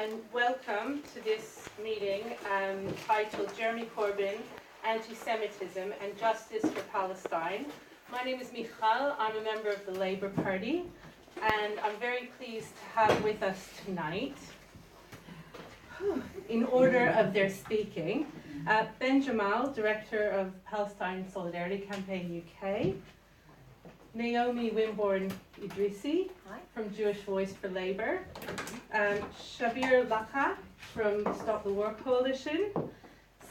and welcome to this meeting titled Jeremy Corbyn, Antisemitism and Justice for Palestine. My name is Michal, I'm a member of the Labour Party, and I'm very pleased to have with us tonight, in order of their speaking, Ben Jamal, Director of Palestine Solidarity Campaign UK, Naomi Wimborne-Idrissi from Jewish Voice for Labour, Shabbir Lakha from Stop the War Coalition,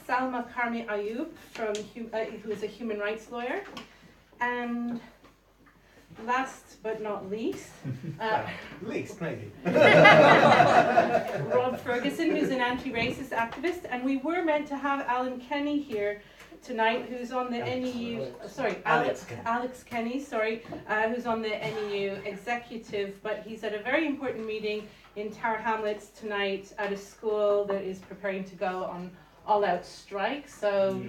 Salma Karmi-Ayyoub who is a human rights lawyer, and last but not least, maybe. Ferguson, who's an anti-racist activist, and we were meant to have Alan Kenny here tonight, who's on the Alex Kenny, who's on the NEU executive, but he's at a very important meeting in Tower Hamlets tonight at a school that is preparing to go on all-out strike. So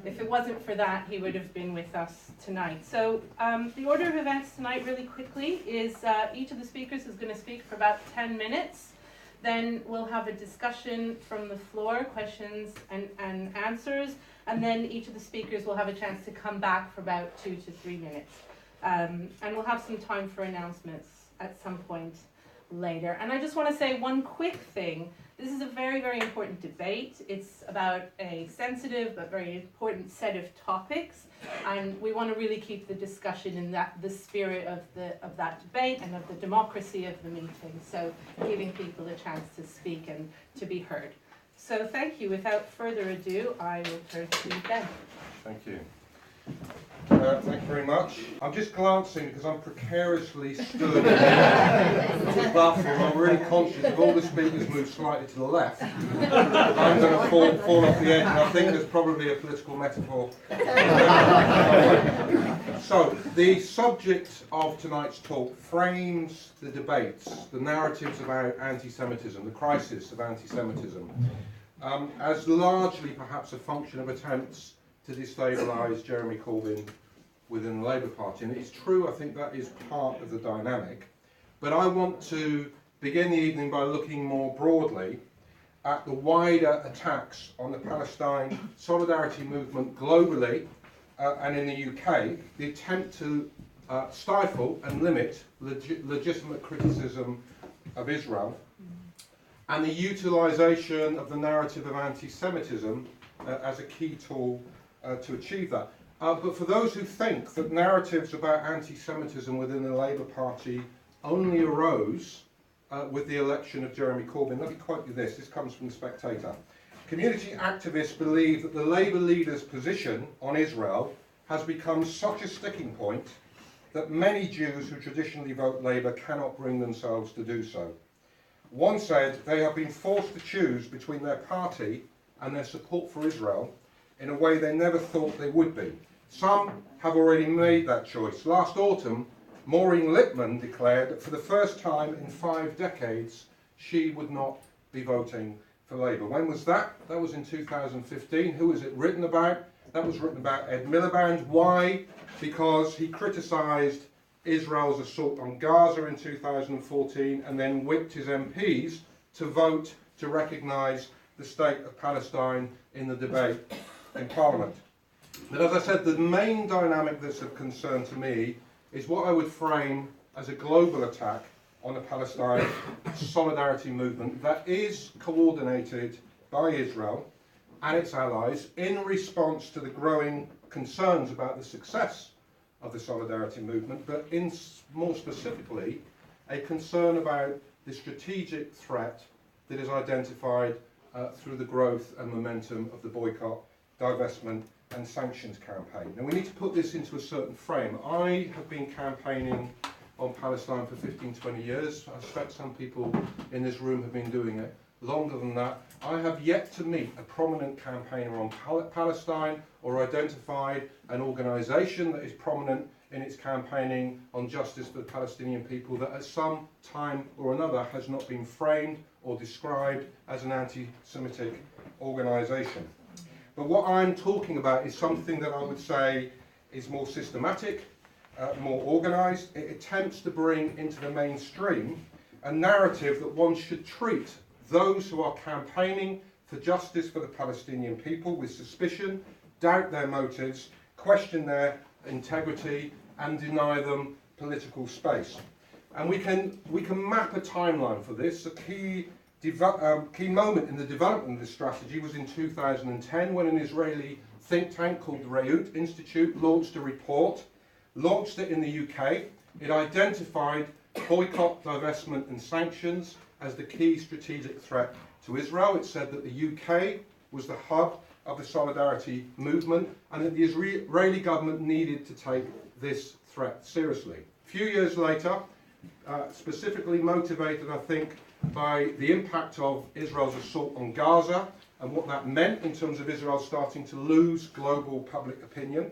if it wasn't for that, he would have been with us tonight. So the order of events tonight, really quickly, is each of the speakers is going to speak for about 10 minutes. Then we'll have a discussion from the floor, questions and answers, and then each of the speakers will have a chance to come back for about 2 to 3 minutes. And we'll have some time for announcements at some point later. And I just want to say one quick thing. This is a very, very important debate. It's about a sensitive but very important set of topics, and we want to really keep the discussion in the spirit of that debate and of the democracy of the meeting, so giving people a chance to speak and to be heard. So thank you. Without further ado, I will turn to Ben. Thank you. Thank you very much. I'm just glancing because I'm precariously stood in the platform. I'm really conscious if all the speakers move slightly to the left, I'm going to fall off the edge, and I think there's probably a political metaphor. So, the subject of tonight's talk frames the debates, the narratives about anti-Semitism, the crisis of anti-Semitism, as largely perhaps a function of attempts to destabilise Jeremy Corbyn within the Labour Party. And it's true, I think that is part of the dynamic. But I want to begin the evening by looking more broadly at the wider attacks on the Palestine solidarity movement globally and in the UK, the attempt to stifle and limit legitimate criticism of Israel, and the utilisation of the narrative of anti-Semitism as a key tool to achieve that. But for those who think that narratives about anti-Semitism within the Labour Party only arose with the election of Jeremy Corbyn, let me quote you this. This comes from The Spectator. Community activists believe that the Labour leader's position on Israel has become such a sticking point that many Jews who traditionally vote Labour cannot bring themselves to do so. One said they have been forced to choose between their party and their support for Israel in a way they never thought they would be. Some have already made that choice. Last autumn, Maureen Lipman declared that for the first time in 5 decades, she would not be voting for Labour. When was that? That was in 2015. Who was it written about? That was written about Ed Miliband. Why? Because he criticised Israel's assault on Gaza in 2014 and then whipped his MPs to vote to recognise the state of Palestine in the debate in Parliament. But as I said, the main dynamic that's of concern to me is what I would frame as a global attack on the Palestine solidarity movement that is coordinated by Israel and its allies in response to the growing concerns about the success of the solidarity movement, but more specifically, a concern about the strategic threat that is identified through the growth and momentum of the boycott, divestment and sanctions campaign. Now we need to put this into a certain frame. I have been campaigning on Palestine for 15-20 years. I suspect some people in this room have been doing it longer than that. I have yet to meet a prominent campaigner on Palestine or identified an organisation that is prominent in its campaigning on justice for the Palestinian people that at some time or another has not been framed or described as an anti-Semitic organisation. But what I'm talking about is something that I would say is more systematic, more organised. It attempts to bring into the mainstream a narrative that one should treat those who are campaigning for justice for the Palestinian people with suspicion, doubt their motives, question their integrity, and deny them political space. And we can map a timeline for this. A key moment in the development of this strategy was in 2010, when an Israeli think tank called the Reut Institute launched a report, launched it in the UK. It identified boycott, divestment and sanctions as the key strategic threat to Israel. It said that the UK was the hub of the solidarity movement and that the Israeli government needed to take this threat seriously. A few years later, specifically motivated, I think, by the impact of Israel's assault on Gaza and what that meant in terms of Israel starting to lose global public opinion,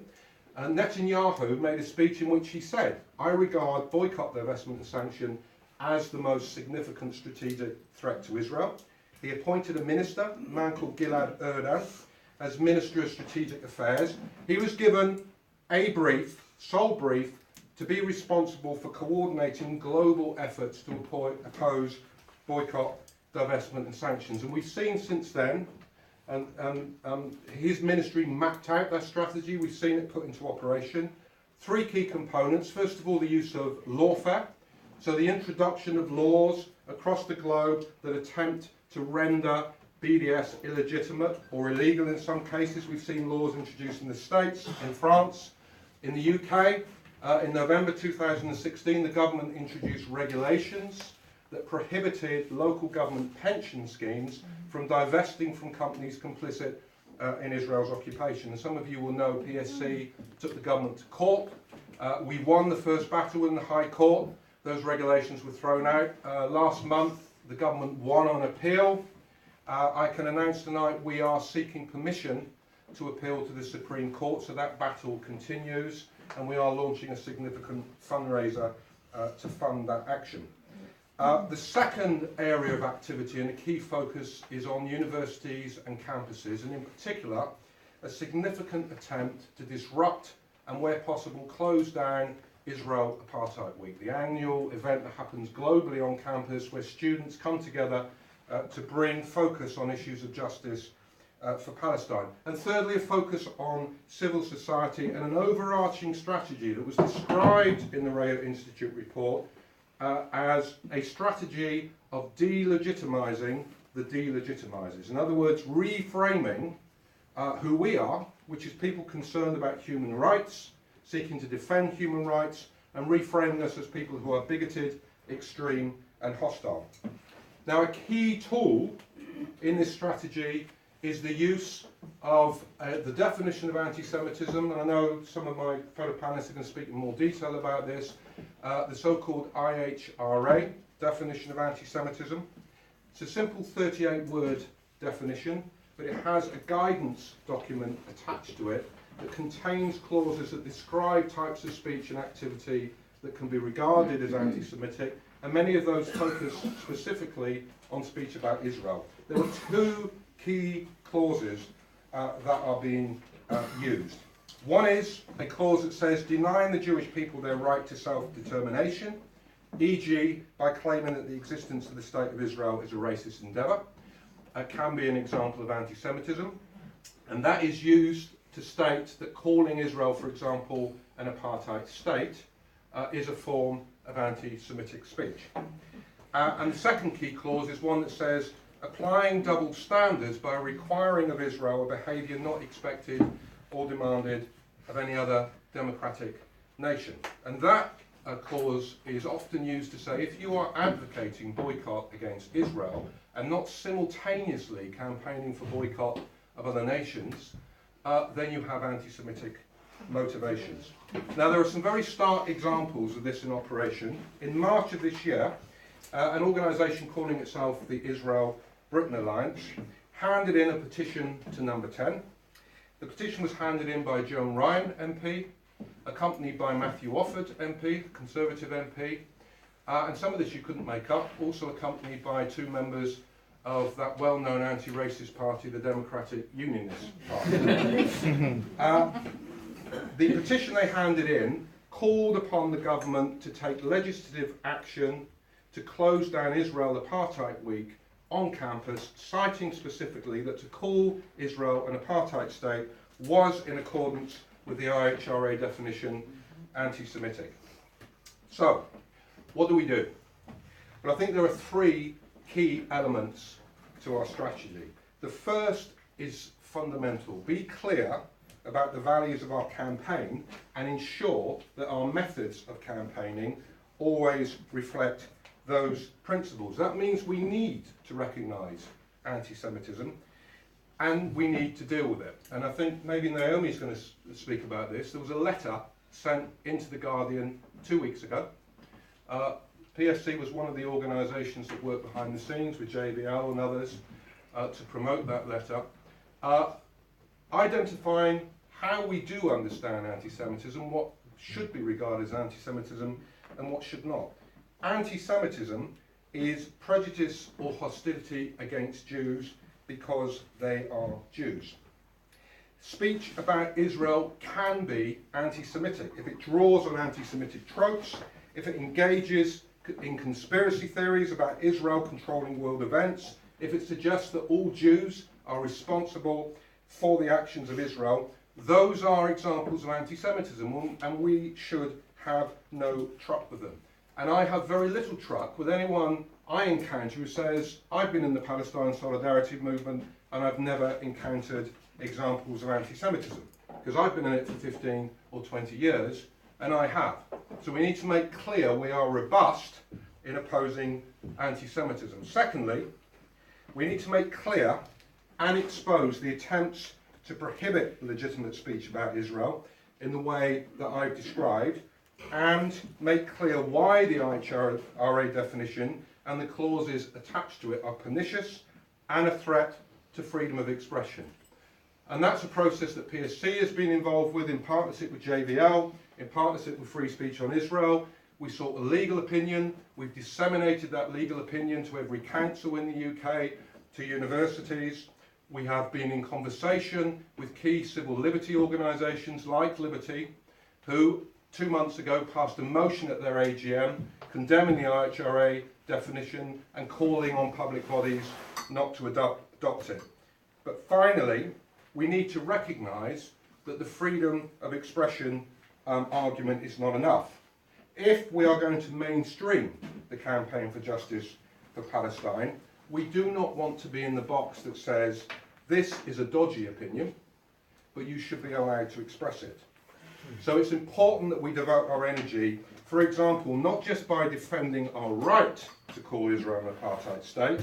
Netanyahu made a speech in which he said, "I regard boycott, divestment and sanction as the most significant strategic threat to Israel." He appointed a minister, a man called Gilad Erdan, as Minister of Strategic Affairs. He was given a brief, sole brief, to be responsible for coordinating global efforts to oppose boycott, divestment and sanctions. And we've seen since then, his ministry mapped out that strategy. We've seen it put into operation. Three key components. First of all, the use of lawfare. So the introduction of laws across the globe that attempt to render BDS illegitimate or illegal in some cases. We've seen laws introduced in the States, in France, in the UK. In November 2016, the government introduced regulations that prohibited local government pension schemes from divesting from companies complicit in Israel's occupation. And some of you will know PSC took the government to court. We won the first battle in the High Court. Those regulations were thrown out. Last month, the government won on appeal. I can announce tonight we are seeking permission to appeal to the Supreme Court, so that battle continues, and we are launching a significant fundraiser to fund that action. The second area of activity and a key focus is on universities and campuses, and in particular, a significant attempt to disrupt and, where possible, close down Israel Apartheid Week, the annual event that happens globally on campus where students come together to bring focus on issues of justice for Palestine. And thirdly, a focus on civil society and an overarching strategy that was described in the Reut Institute report as a strategy of delegitimizing the delegitimizers. In other words, reframing who we are, which is people concerned about human rights, seeking to defend human rights, and reframing us as people who are bigoted, extreme, and hostile. Now, a key tool in this strategy is the use of the definition of anti-Semitism, and I know some of my fellow panelists are going to speak in more detail about this, the so-called IHRA definition of anti-Semitism. It's a simple 38-word definition, but it has a guidance document attached to it that contains clauses that describe types of speech and activity that can be regarded as anti-Semitic, and many of those focus specifically on speech about Israel. There are two key clauses that are being used. One is a clause that says denying the Jewish people their right to self-determination, e.g. by claiming that the existence of the State of Israel is a racist endeavour. Can be an example of anti-Semitism, and that is used to state that calling Israel, for example, an apartheid state is a form of anti-Semitic speech. And the second key clause is one that says applying double standards by requiring of Israel a behaviour not expected or demanded of any other democratic nation. And that clause is often used to say if you are advocating boycott against Israel and not simultaneously campaigning for boycott of other nations, then you have anti-Semitic motivations. Now, there are some very stark examples of this in operation. In March of this year, an organisation calling itself the Israel-Britain Alliance handed in a petition to Number 10. The petition was handed in by Joan Ryan MP, accompanied by Matthew Offord MP, Conservative MP, and some of this you couldn't make up, also accompanied by two members of that well-known anti-racist party, the Democratic Unionist Party. The petition they handed in called upon the government to take legislative action to close down Israel Apartheid Week on campus, citing specifically that to call Israel an apartheid state was, in accordance with the IHRA definition, anti-Semitic. So, what do we do? Well, I think there are three key elements to our strategy. The first is fundamental. Be clear about the values of our campaign and ensure that our methods of campaigning always reflect those principles. That means we need to recognise anti-Semitism and we need to deal with it. And I think maybe Naomi is going to speak about this. There was a letter sent into The Guardian 2 weeks ago. PSC was one of the organisations that worked behind the scenes with JBL and others to promote that letter, identifying how we do understand anti-Semitism, what should be regarded as anti-Semitism and what should not. Anti-Semitism is prejudice or hostility against Jews because they are Jews. Speech about Israel can be anti-Semitic if it draws on anti-Semitic tropes, if it engages in conspiracy theories about Israel controlling world events, if it suggests that all Jews are responsible for the actions of Israel. Those are examples of anti-Semitism, and we should have no truck with them. And I have very little truck with anyone I encounter who says, I've been in the Palestine solidarity movement and I've never encountered examples of anti-Semitism. Because I've been in it for 15 or 20 years, and I have. So we need to make clear we are robust in opposing anti-Semitism. Secondly, we need to make clear and expose the attempts to prohibit legitimate speech about Israel in the way that I've described, and make clear why the IHRA definition and the clauses attached to it are pernicious and a threat to freedom of expression. And that's a process that PSC has been involved with in partnership with JVL, in partnership with Free Speech on Israel. We sought a legal opinion. We've disseminated that legal opinion to every council in the UK, to universities. We have been in conversation with key civil liberty organisations like Liberty, who 2 months ago passed a motion at their AGM condemning the IHRA definition and calling on public bodies not to adopt it. But finally, we need to recognise that the freedom of expression argument is not enough. If we are going to mainstream the campaign for justice for Palestine, we do not want to be in the box that says, this is a dodgy opinion, but you should be allowed to express it. So it's important that we devote our energy, for example, not just by defending our right to call Israel an apartheid state,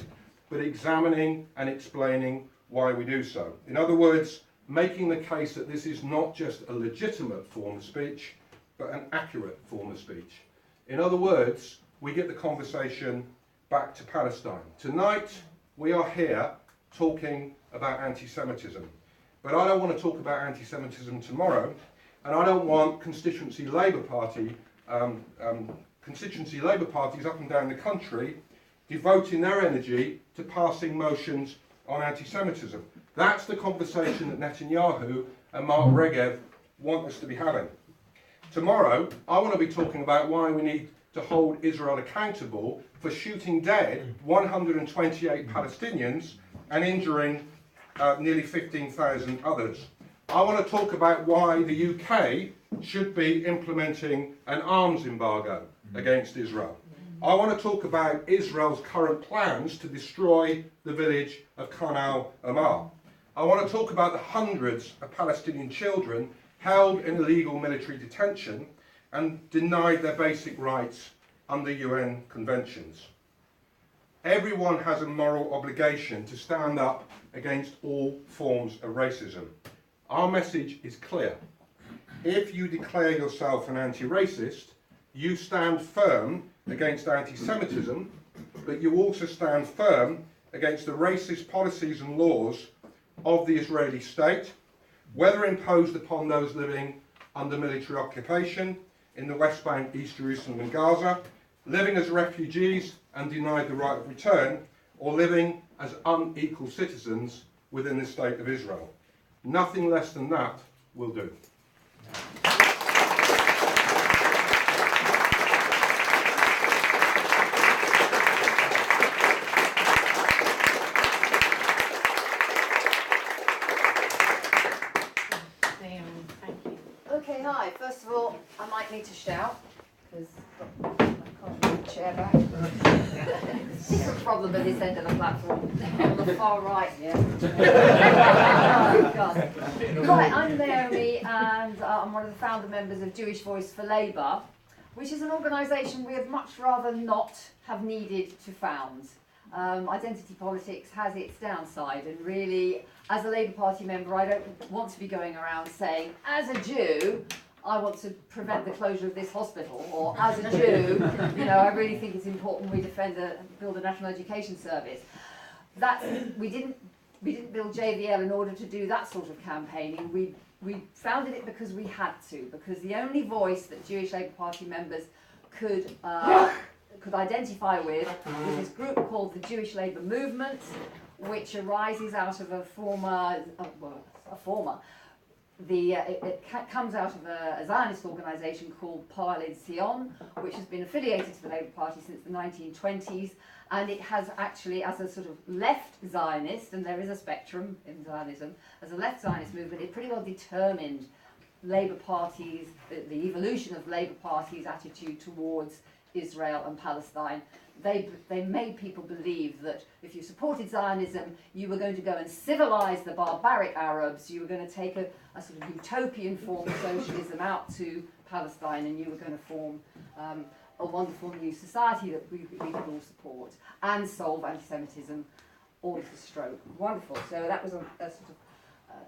but examining and explaining why we do so. In other words, making the case that this is not just a legitimate form of speech, but an accurate form of speech. In other words, we get the conversation back to Palestine. Tonight, we are here talking about anti-Semitism. But I don't want to talk about anti-Semitism tomorrow, and I don't want constituency Labour parties up and down the country devoting their energy to passing motions on anti-Semitism. That's the conversation that Netanyahu and Mark Regev want us to be having. Tomorrow, I want to be talking about why we need to hold Israel accountable for shooting dead 128 Palestinians and injuring nearly 15,000 others. I want to talk about why the UK should be implementing an arms embargo against Israel. I want to talk about Israel's current plans to destroy the village of Khan al-Ahmar. I want to talk about the hundreds of Palestinian children held in illegal military detention and denied their basic rights under UN conventions. Everyone has a moral obligation to stand up against all forms of racism. Our message is clear. If you declare yourself an anti-racist, you stand firm against anti-Semitism, but you also stand firm against the racist policies and laws of the Israeli state, whether imposed upon those living under military occupation in the West Bank, East Jerusalem and Gaza, living as refugees and denied the right of return, or living as unequal citizens within the state of Israel. Nothing less than that will do. First of all, I might need to shout, because I can't move the chair back. Different problem at this end of the platform. On the far right, yeah. Oh, God. Right, I'm Naomi, and I'm one of the founder members of Jewish Voice for Labour, which is an organisation we would much rather not have needed to found. Identity politics has its downside, and really, as a Labour Party member, I don't want to be going around saying, as a Jew, I want to prevent the closure of this hospital, or as a Jew, I really think it's important we build a national education service. We didn't build JVL in order to do that sort of campaigning. We founded it because we had to, because the only voice that Jewish Labour Party members could identify with was this group called the Jewish Labour Movement, which arises out of it comes out of a Zionist organisation called Palestine, which has been affiliated to the Labour Party since the 1920s, and it has actually, as a sort of left Zionist, and there is a spectrum in Zionism, as a left Zionist movement, it pretty well determined Labour Party's, the evolution of Labour Party's attitude towards Israel and Palestine. They made people believe that if you supported Zionism, you were going to go and civilise the barbaric Arabs, you were going to take a sort of utopian form of socialism out to Palestine, and you were going to form a wonderful new society that we could all support, and solve anti-Semitism all to stroke. Wonderful. So that was a sort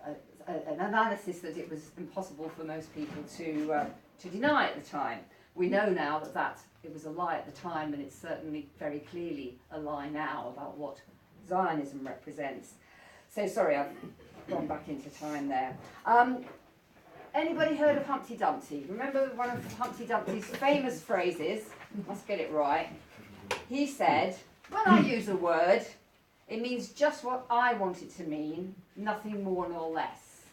of an analysis that it was impossible for most people to deny at the time. We know now that it was a lie at the time, and it's certainly very clearly a lie now about what Zionism represents. So sorry, I've gone back into time there. Anybody heard of Humpty Dumpty? Remember one of Humpty Dumpty's famous phrases? Must get it right. He said, when I use a word, it means just what I want it to mean, nothing more nor less.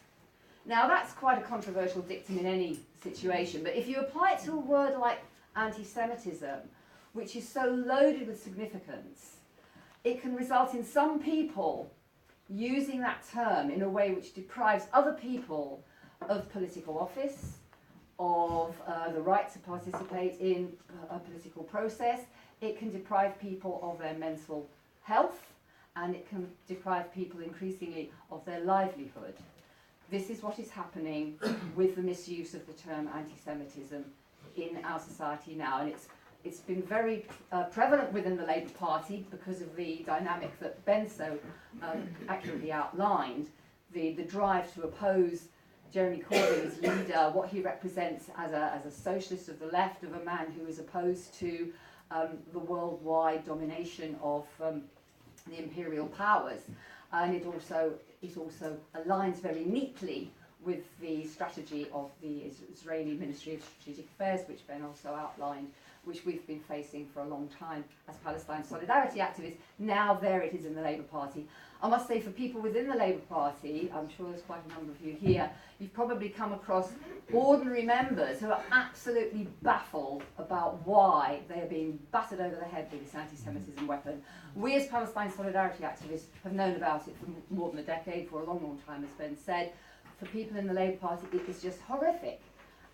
Now that's quite a controversial dictum in any situation, but if you apply it to a word like anti-Semitism, which is so loaded with significance, it can result in some people using that term in a way which deprives other people of political office, of the right to participate in a political process. It can deprive people of their mental health, and it can deprive people increasingly of their livelihood. This is what is happening with the misuse of the term anti-Semitism in our society now, and it's been very prevalent within the Labour Party because of the dynamic that Ben so accurately outlined, the drive to oppose Jeremy Corbyn as leader, what he represents as a socialist of the left, of a man who is opposed to the worldwide domination of the imperial powers. And it also aligns very neatly with the strategy of the Israeli Ministry of Strategic Affairs, which Ben also outlined, which we've been facing for a long time as Palestine solidarity activists. Now there it is in the Labour Party. I must say, for people within the Labour Party, I'm sure there's quite a number of you here, you've probably come across ordinary members who are absolutely baffled about why they are being battered over the head with this anti-Semitism weapon. We as Palestine solidarity activists have known about it for more than a decade, for a long, long time, as Ben said. For people in the Labour Party, it is just horrific.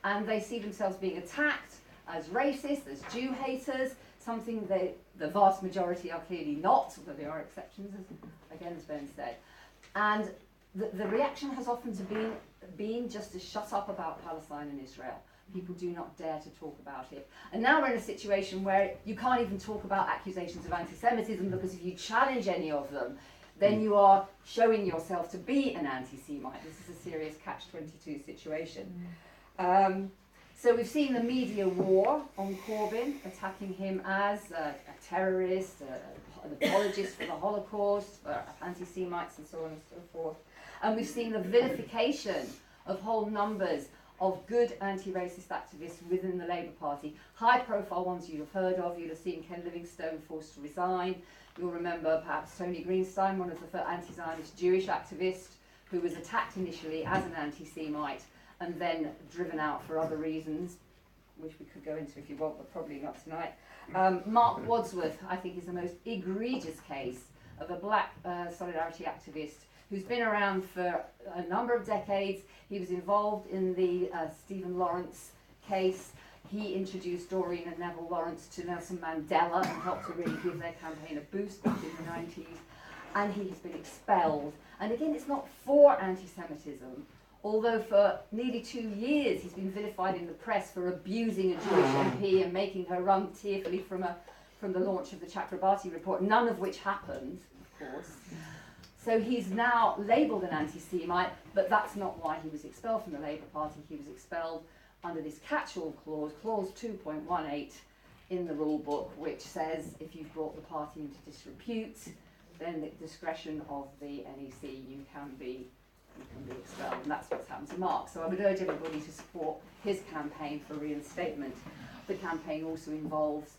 And they see themselves being attacked as racist, as Jew haters, something that the vast majority are clearly not, although there are exceptions, as Ben said. And the reaction has often been just to shut up about Palestine and Israel. People do not dare to talk about it. And now we're in a situation where you can't even talk about accusations of anti-Semitism, because if you challenge any of them, then you are showing yourself to be an anti-Semite. This is a serious catch-22 situation. So we've seen the media war on Corbyn, attacking him as a terrorist, an apologist for the Holocaust, for anti-Semites and so on and so forth. And we've seen the vilification of whole numbers of good anti-racist activists within the Labour Party. High-profile ones you'll have heard of. You'll have seen Ken Livingstone forced to resign. You'll remember perhaps Tony Greenstein, one of the anti-Zionist Jewish activists, who was attacked initially as an anti-Semite and then driven out for other reasons, which we could go into if you want, but probably not tonight. Mark Wadsworth, I think, is the most egregious case of a black solidarity activist who's been around for a number of decades. He was involved in the Stephen Lawrence case. He introduced Doreen and Neville Lawrence to Nelson Mandela and helped to really give their campaign a boost back in the 90s. And he has been expelled. And again, it's not for anti-Semitism, although for nearly 2 years he's been vilified in the press for abusing a Jewish MP and making her run tearfully from the launch of the Chakrabarti report, none of which happened, of course. So he's now labelled an anti-Semite, but that's not why he was expelled from the Labour Party. He was expelled under this catch-all clause, clause 2.18 in the rule book, which says if you've brought the party into disrepute, then at the discretion of the NEC you can be expelled, and that's what's happened to Mark. So I would urge everybody to support his campaign for reinstatement. The campaign also involves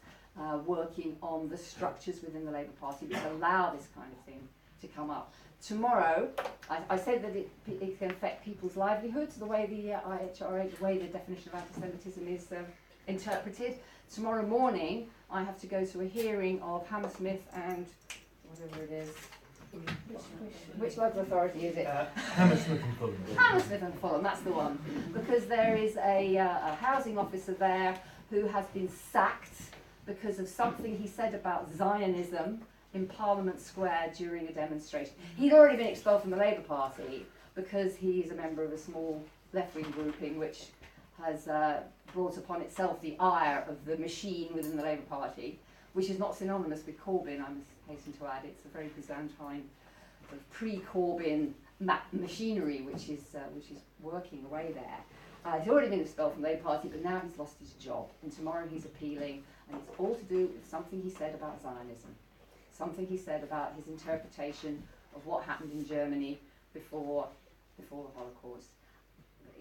working on the structures within the Labour Party which allow this kind of thing to come up. Tomorrow, I said that it can affect people's livelihoods, the way the IHRA, the way the definition of anti-Semitism is interpreted. Tomorrow morning, I have to go to a hearing of Hammersmith and whatever it is. Which local authority is it? Hammersmith and Fulham. Hammersmith and Fulham, that's the one. Because there is a housing officer there who has been sacked because of something he said about Zionism in Parliament Square during a demonstration. He'd already been expelled from the Labour Party because he's a member of a small left-wing grouping which has brought upon itself the ire of the machine within the Labour Party, which is not synonymous with Corbyn, I must hasten to add. It's a very Byzantine, sort of pre-Corbyn machinery which is working away there. He's already been expelled from the Labour Party, but now he's lost his job, and tomorrow he's appealing, and it's all to do with something he said about Zionism. Something he said about his interpretation of what happened in Germany before the Holocaust.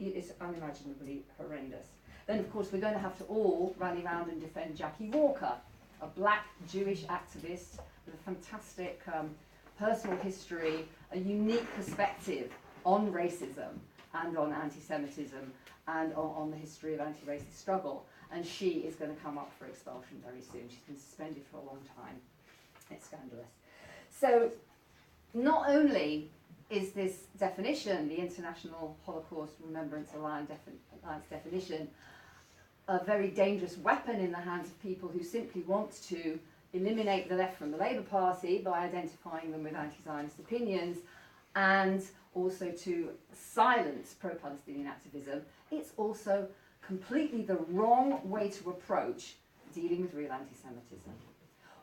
It's unimaginably horrendous. Then, of course, we're going to have to all rally round and defend Jackie Walker, a black Jewish activist with a fantastic personal history, a unique perspective on racism and on anti-Semitism and on the history of anti-racist struggle. And she is going to come up for expulsion very soon. She's been suspended for a long time. It's scandalous. So not only is this definition, the International Holocaust Remembrance Alliance definition, a very dangerous weapon in the hands of people who simply want to eliminate the left from the Labour Party by identifying them with anti-Zionist opinions, and also to silence pro-Palestinian activism, it's also completely the wrong way to approach dealing with real anti-Semitism.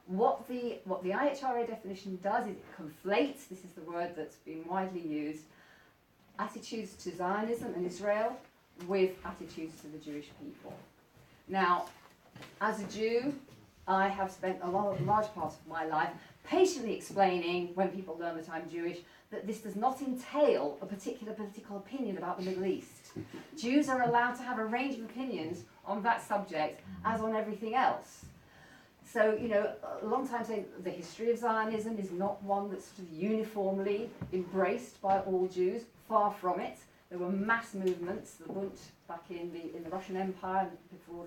What the IHRA definition does is it conflates, this is the word that's been widely used, attitudes to Zionism and Israel with attitudes to the Jewish people. Now, as a Jew, I have spent a large part of my life patiently explaining, when people learn that I'm Jewish, that this does not entail a particular political opinion about the Middle East. Jews are allowed to have a range of opinions on that subject, as on everything else. So, you know, a long time saying the history of Zionism is not one that's sort of uniformly embraced by all Jews. Far from it. There were mass movements. The Bund back in the Russian Empire before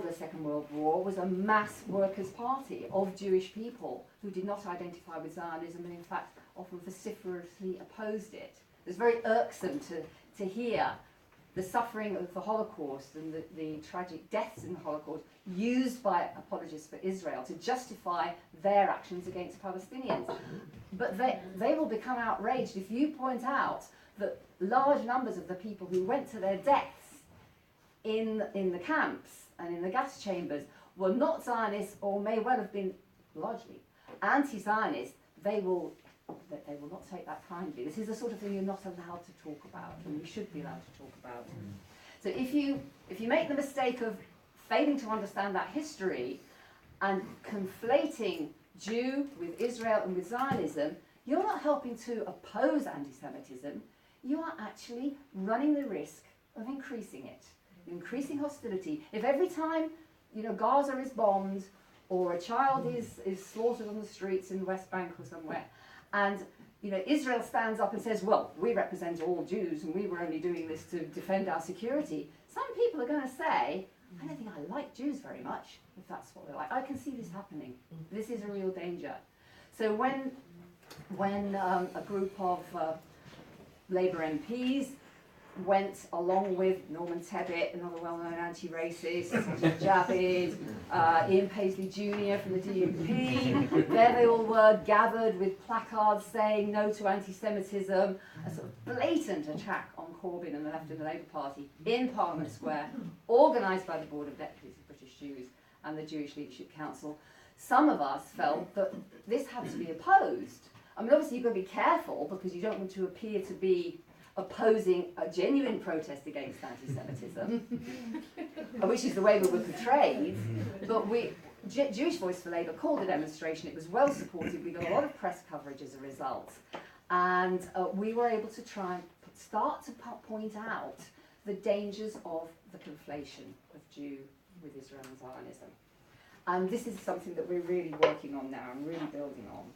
the Second World War was a mass workers' party of Jewish people who did not identify with Zionism and in fact often vociferously opposed it. It's very irksome to hear the suffering of the Holocaust and the tragic deaths in the Holocaust used by apologists for Israel to justify their actions against Palestinians. But they will become outraged if you point out that large numbers of the people who went to their deaths in the camps and in the gas chambers were not Zionists, or may well have been largely anti-Zionist. They will not take that kindly. This is the sort of thing you're not allowed to talk about, and you should be allowed to talk about. So if you make the mistake of failing to understand that history and conflating Jew with Israel and with Zionism, you're not helping to oppose anti-Semitism. You are actually running the risk of increasing it, increasing hostility. If every time, you know, Gaza is bombed or a child is slaughtered on the streets in the West Bank or somewhere, and you know, Israel stands up and says, well, we represent all Jews and we were only doing this to defend our security, some people are going to say, I don't think I like Jews very much, if that's what they like. I can see this happening. This is a real danger. So when when a group of Labour MPs went along with Norman Tebbit, another well-known anti-racist, Shabbir, Ian Paisley Jr. from the DUP. There they all were, gathered with placards saying no to anti-Semitism, a sort of blatant attack on Corbyn and the left of the Labour Party in Parliament Square, organised by the Board of Deputies of British Jews and the Jewish Leadership Council. Some of us felt that this had to be opposed. I mean, obviously you've got to be careful because you don't want to appear to be opposing a genuine protest against anti-Semitism, which is the way we were portrayed. But Jewish Voice for Labour called the demonstration. It was well supported. We got a lot of press coverage as a result. And we were able to try and start to point out the dangers of the conflation of Jew with Israel and Zionism. And this is something that we're really working on now and really building on.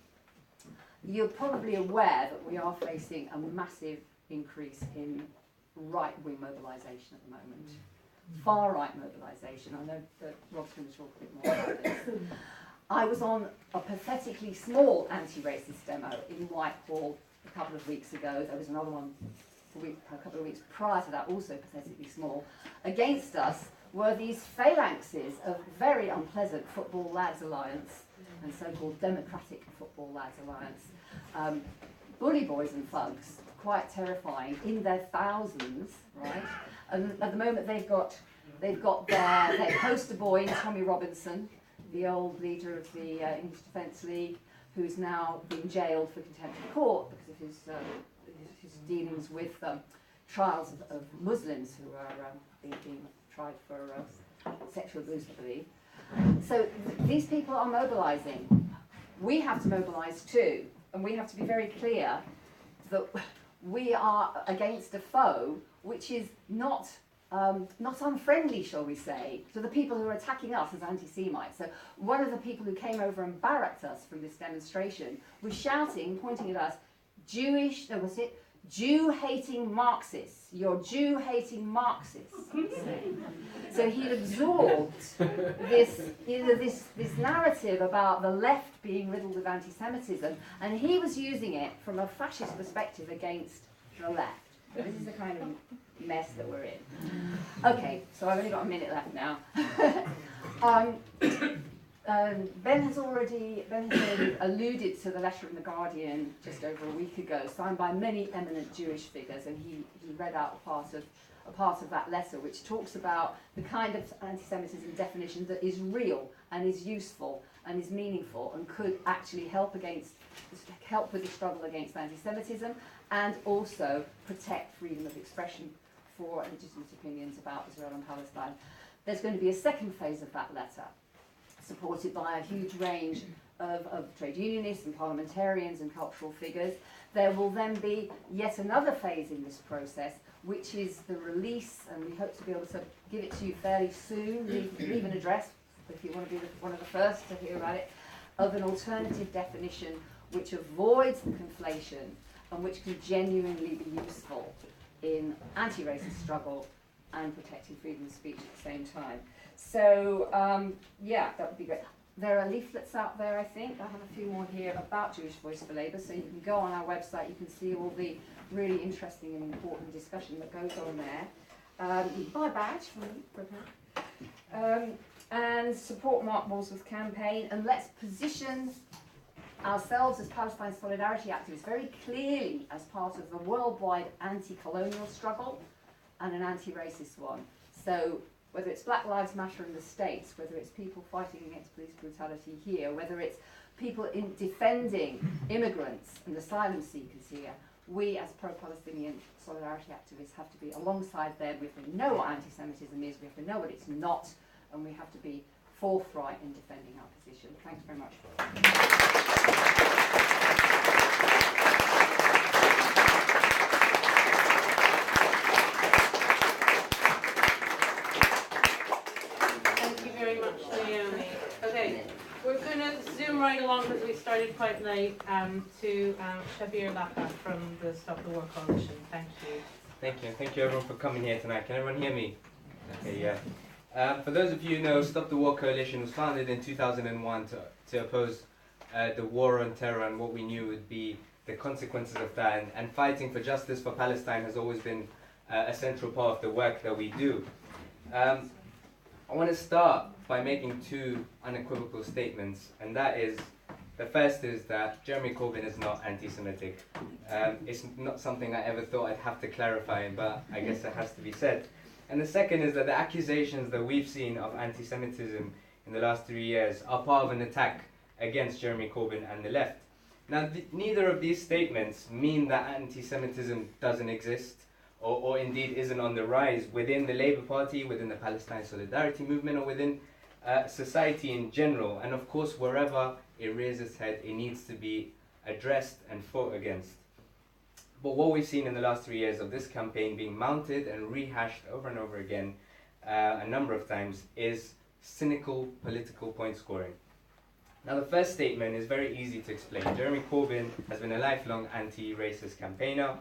You're probably aware that we are facing a massive increase in right-wing mobilisation at the moment. Far-right mobilisation. I know that Rob's going to talk a bit more about this. I was on a pathetically small anti-racist demo in Whitehall a couple of weeks ago. There was another one a couple of weeks prior to that, also pathetically small. Against us were these phalanxes of very unpleasant Football Lads Alliance and so-called Democratic Football Lads Alliance. Bully boys and thugs, quite terrifying, in their thousands, right? And at the moment they've got their poster boy, Tommy Robinson, the old leader of the English Defence League, who's now been jailed for contempt of court because of his dealings with trials of Muslims who are being tried for sexual abuse, I believe. So these people are mobilising. We have to mobilise too, and we have to be very clear that we are against a foe which is not unfriendly, shall we say, to the people who are attacking us as anti-Semites. So one of the people who came over and barracked us from this demonstration was shouting, pointing at us, Jew-hating Marxists. You're Jew-hating Marxists. So he'd absorbed this narrative about the left being riddled with anti-Semitism, and he was using it from a fascist perspective against the left. This is the kind of mess that we're in. Okay, so I've only got a minute left now. Ben has already alluded to the letter in The Guardian just over a week ago, signed by many eminent Jewish figures, and he read out a part of that letter, which talks about the kind of anti-Semitism definition that is real and is useful and is meaningful and could actually help with the struggle against anti-Semitism and also protect freedom of expression for legitimate opinions about Israel and Palestine. There's going to be a second phase of that letter, supported by a huge range of trade unionists and parliamentarians and cultural figures. There will then be yet another phase in this process, which is the release, and we hope to be able to give it to you fairly soon, leave an address if you want to be one of the first to hear about it, of an alternative definition which avoids the conflation and which can genuinely be useful in anti-racist struggle and protecting freedom of speech at the same time. So, yeah, that would be great. There are leaflets out there, I think. I have a few more here about Jewish Voice for Labour, so you can go on our website, you can see all the really interesting and important discussion that goes on there. You can buy a badge from me, and support Mark Walsworth's campaign, and let's position ourselves as Palestine solidarity activists very clearly as part of the worldwide anti-colonial struggle and an anti-racist one. So whether it's Black Lives Matter in the States, whether it's people fighting against police brutality here, whether it's people defending immigrants and asylum seekers here, we as pro-Palestinian solidarity activists have to be alongside them. We have to know what anti-Semitism is, we have to know what it's not, and we have to be forthright in defending our position. Thanks very much. Thank you very much, Naomi. Okay, we're going to zoom right along because we started quite late to Shabbir Lakha from the Stop the War Coalition. Thank you. Thank you. Thank you everyone for coming here tonight. Can everyone hear me? Okay, yeah. For those of you who know, Stop the War Coalition was founded in 2001 to oppose the war on terror and what we knew would be the consequences of that. And fighting for justice for Palestine has always been a central part of the work that we do. I want to start by making two unequivocal statements, and that is, the first is that Jeremy Corbyn is not anti-Semitic. It's not something I ever thought I'd have to clarify, but I guess it has to be said. And the second is that the accusations that we've seen of anti-Semitism in the last 3 years are part of an attack against Jeremy Corbyn and the left. Now, neither of these statements mean that anti-Semitism doesn't exist, or indeed isn't on the rise within the Labour Party, within the Palestine Solidarity Movement, or within society in general. And of course, wherever it raises its head, it needs to be addressed and fought against. But what we've seen in the last 3 years of this campaign being mounted and rehashed over and over again a number of times is cynical political point scoring. Now, the first statement is very easy to explain. Jeremy Corbyn has been a lifelong anti-racist campaigner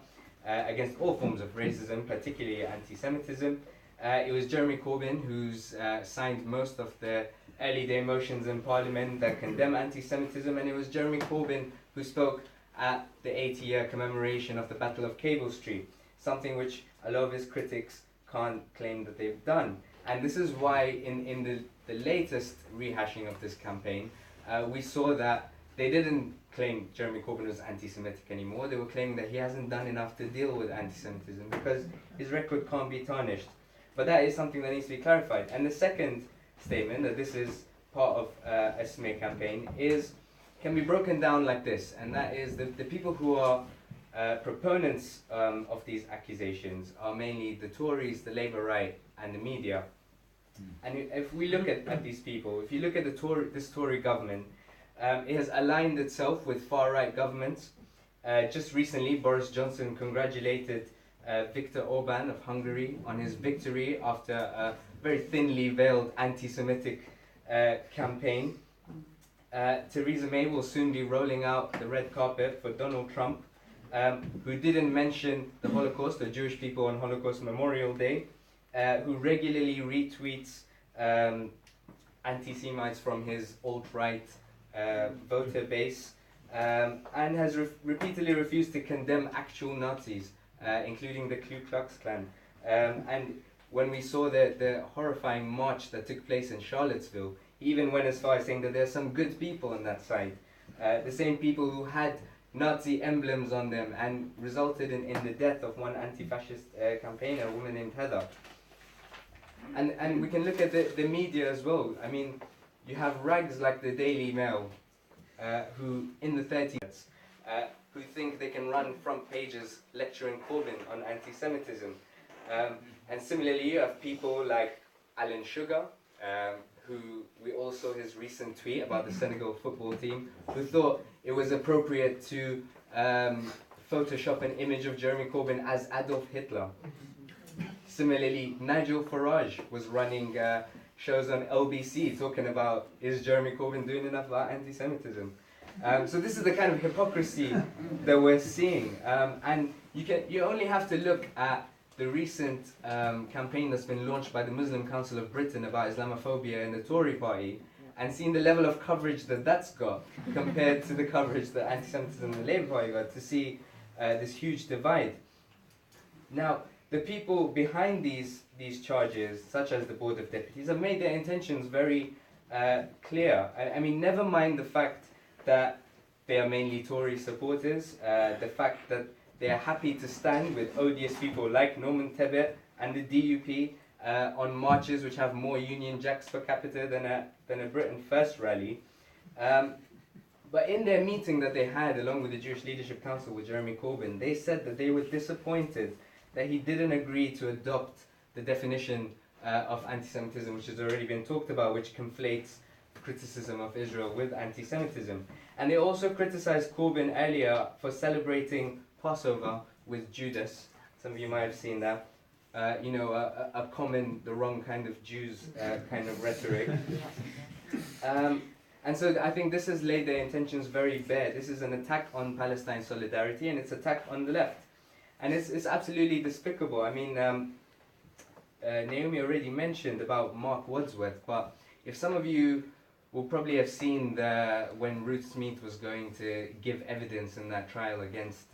against all forms of racism, particularly anti-Semitism. It was Jeremy Corbyn who's signed most of the early day motions in Parliament that condemn anti-Semitism, and it was Jeremy Corbyn who spoke at the 80-year commemoration of the Battle of Cable Street, something which a lot of his critics can't claim that they've done. And this is why in the latest rehashing of this campaign, we saw that they didn't claim Jeremy Corbyn was anti-Semitic anymore. They were claiming that he hasn't done enough to deal with anti-Semitism because his record can't be tarnished. But that is something that needs to be clarified. And the second statement, that this is part of a smear campaign, can be broken down like this, and that is the people who are proponents of these accusations are mainly the Tories, the Labour right, and the media. And if we look at these people, if you look at this Tory government, it has aligned itself with far-right governments. Just recently, Boris Johnson congratulated Viktor Orban of Hungary on his victory after a very thinly veiled anti-Semitic campaign. Theresa May will soon be rolling out the red carpet for Donald Trump, who didn't mention the Holocaust or Jewish people on Holocaust Memorial Day, who regularly retweets antisemites from his alt-right voter base, and has repeatedly refused to condemn actual Nazis, including the Ku Klux Klan. And when we saw the horrifying march that took place in Charlottesville, he even went as far as saying that there are some good people on that side. The same people who had Nazi emblems on them and resulted in the death of one anti-fascist campaigner, a woman named Heather. And we can look at the media as well. I mean, you have rags like the Daily Mail, who in the 30s, who think they can run front pages lecturing Corbyn on anti-Semitism. And similarly, you have people like Alan Sugar, who we all saw his recent tweet about the Senegal football team, who thought it was appropriate to Photoshop an image of Jeremy Corbyn as Adolf Hitler. Similarly, Nigel Farage was running shows on LBC talking about, is Jeremy Corbyn doing enough about anti-Semitism? So this is the kind of hypocrisy that we're seeing. And you only have to look at the recent campaign that's been launched by the Muslim Council of Britain about Islamophobia in the Tory party, and seeing the level of coverage that that's got compared to the coverage that anti-Semitism in the Labour Party got, to see this huge divide. Now, the people behind these charges, such as the Board of Deputies, have made their intentions very clear. I mean, never mind the fact that they are mainly Tory supporters, the fact that they are happy to stand with odious people like Norman Tebbit and the DUP on marches which have more Union Jacks per capita than a Britain First rally. But in their meeting that they had along with the Jewish Leadership Council with Jeremy Corbyn, they said that they were disappointed that he didn't agree to adopt the definition of anti-Semitism, which has already been talked about, which conflates criticism of Israel with anti-Semitism. And they also criticized Corbyn earlier for celebrating Passover with Judas. Some of you might have seen that. A common, the wrong kind of Jews kind of rhetoric. And so I think this has laid their intentions very bare. This is an attack on Palestine solidarity, and it's an attack on the left. And it's absolutely despicable. I mean, Naomi already mentioned about Mark Wadsworth, but if some of you will probably have seen when Ruth Smith was going to give evidence in that trial against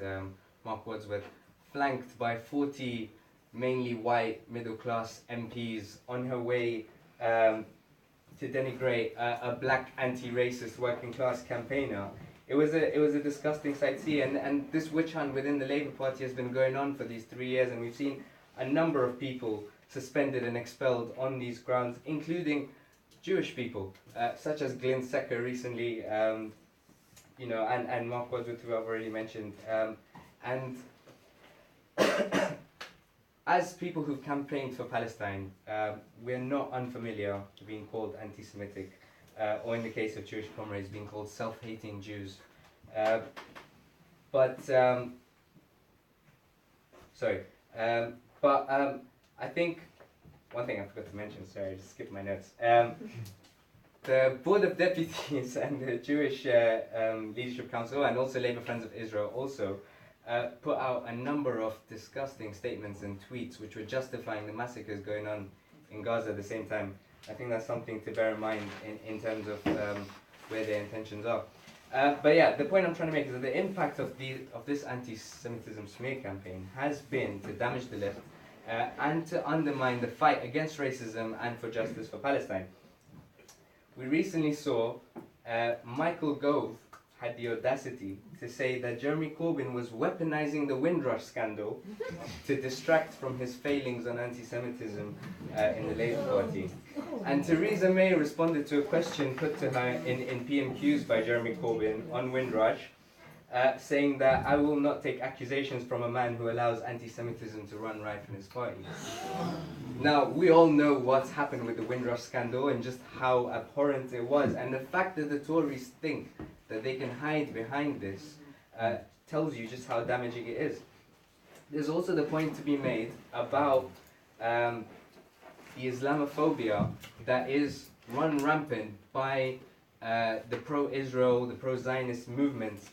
Mark Wadsworth, flanked by 40 mainly white middle-class MPs on her way to denigrate a black anti-racist working-class campaigner. It was a disgusting sight to see, and this witch hunt within the Labour Party has been going on for these 3 years, and we've seen a number of people suspended and expelled on these grounds, including Jewish people, such as Glyn Secker recently, you know, and Mark Wadsworth, who I've already mentioned, and as people who've campaigned for Palestine, we're not unfamiliar to being called anti-Semitic, or in the case of Jewish comrades, being called self-hating Jews. I think one thing I forgot to mention, sorry, I just skipped my notes. The Board of Deputies and the Jewish Leadership Council, and also Labour Friends of Israel, also put out a number of disgusting statements and tweets which were justifying the massacres going on in Gaza at the same time. I think that's something to bear in mind in terms of where their intentions are. But yeah, the point I'm trying to make is that the impact of this anti-Semitism smear campaign has been to damage the left and to undermine the fight against racism and for justice for Palestine. We recently saw Michael Gove had the audacity to say that Jeremy Corbyn was weaponizing the Windrush scandal to distract from his failings on anti-Semitism in the Labour Party. And Theresa May responded to a question put to her in PMQs by Jeremy Corbyn on Windrush, saying that I will not take accusations from a man who allows anti-Semitism to run rife in his party. Now, we all know what's happened with the Windrush scandal and just how abhorrent it was, and the fact that the Tories think that they can hide behind this tells you just how damaging it is. There's also the point to be made about the Islamophobia that is run rampant by the pro-Israel, the pro-Zionist movements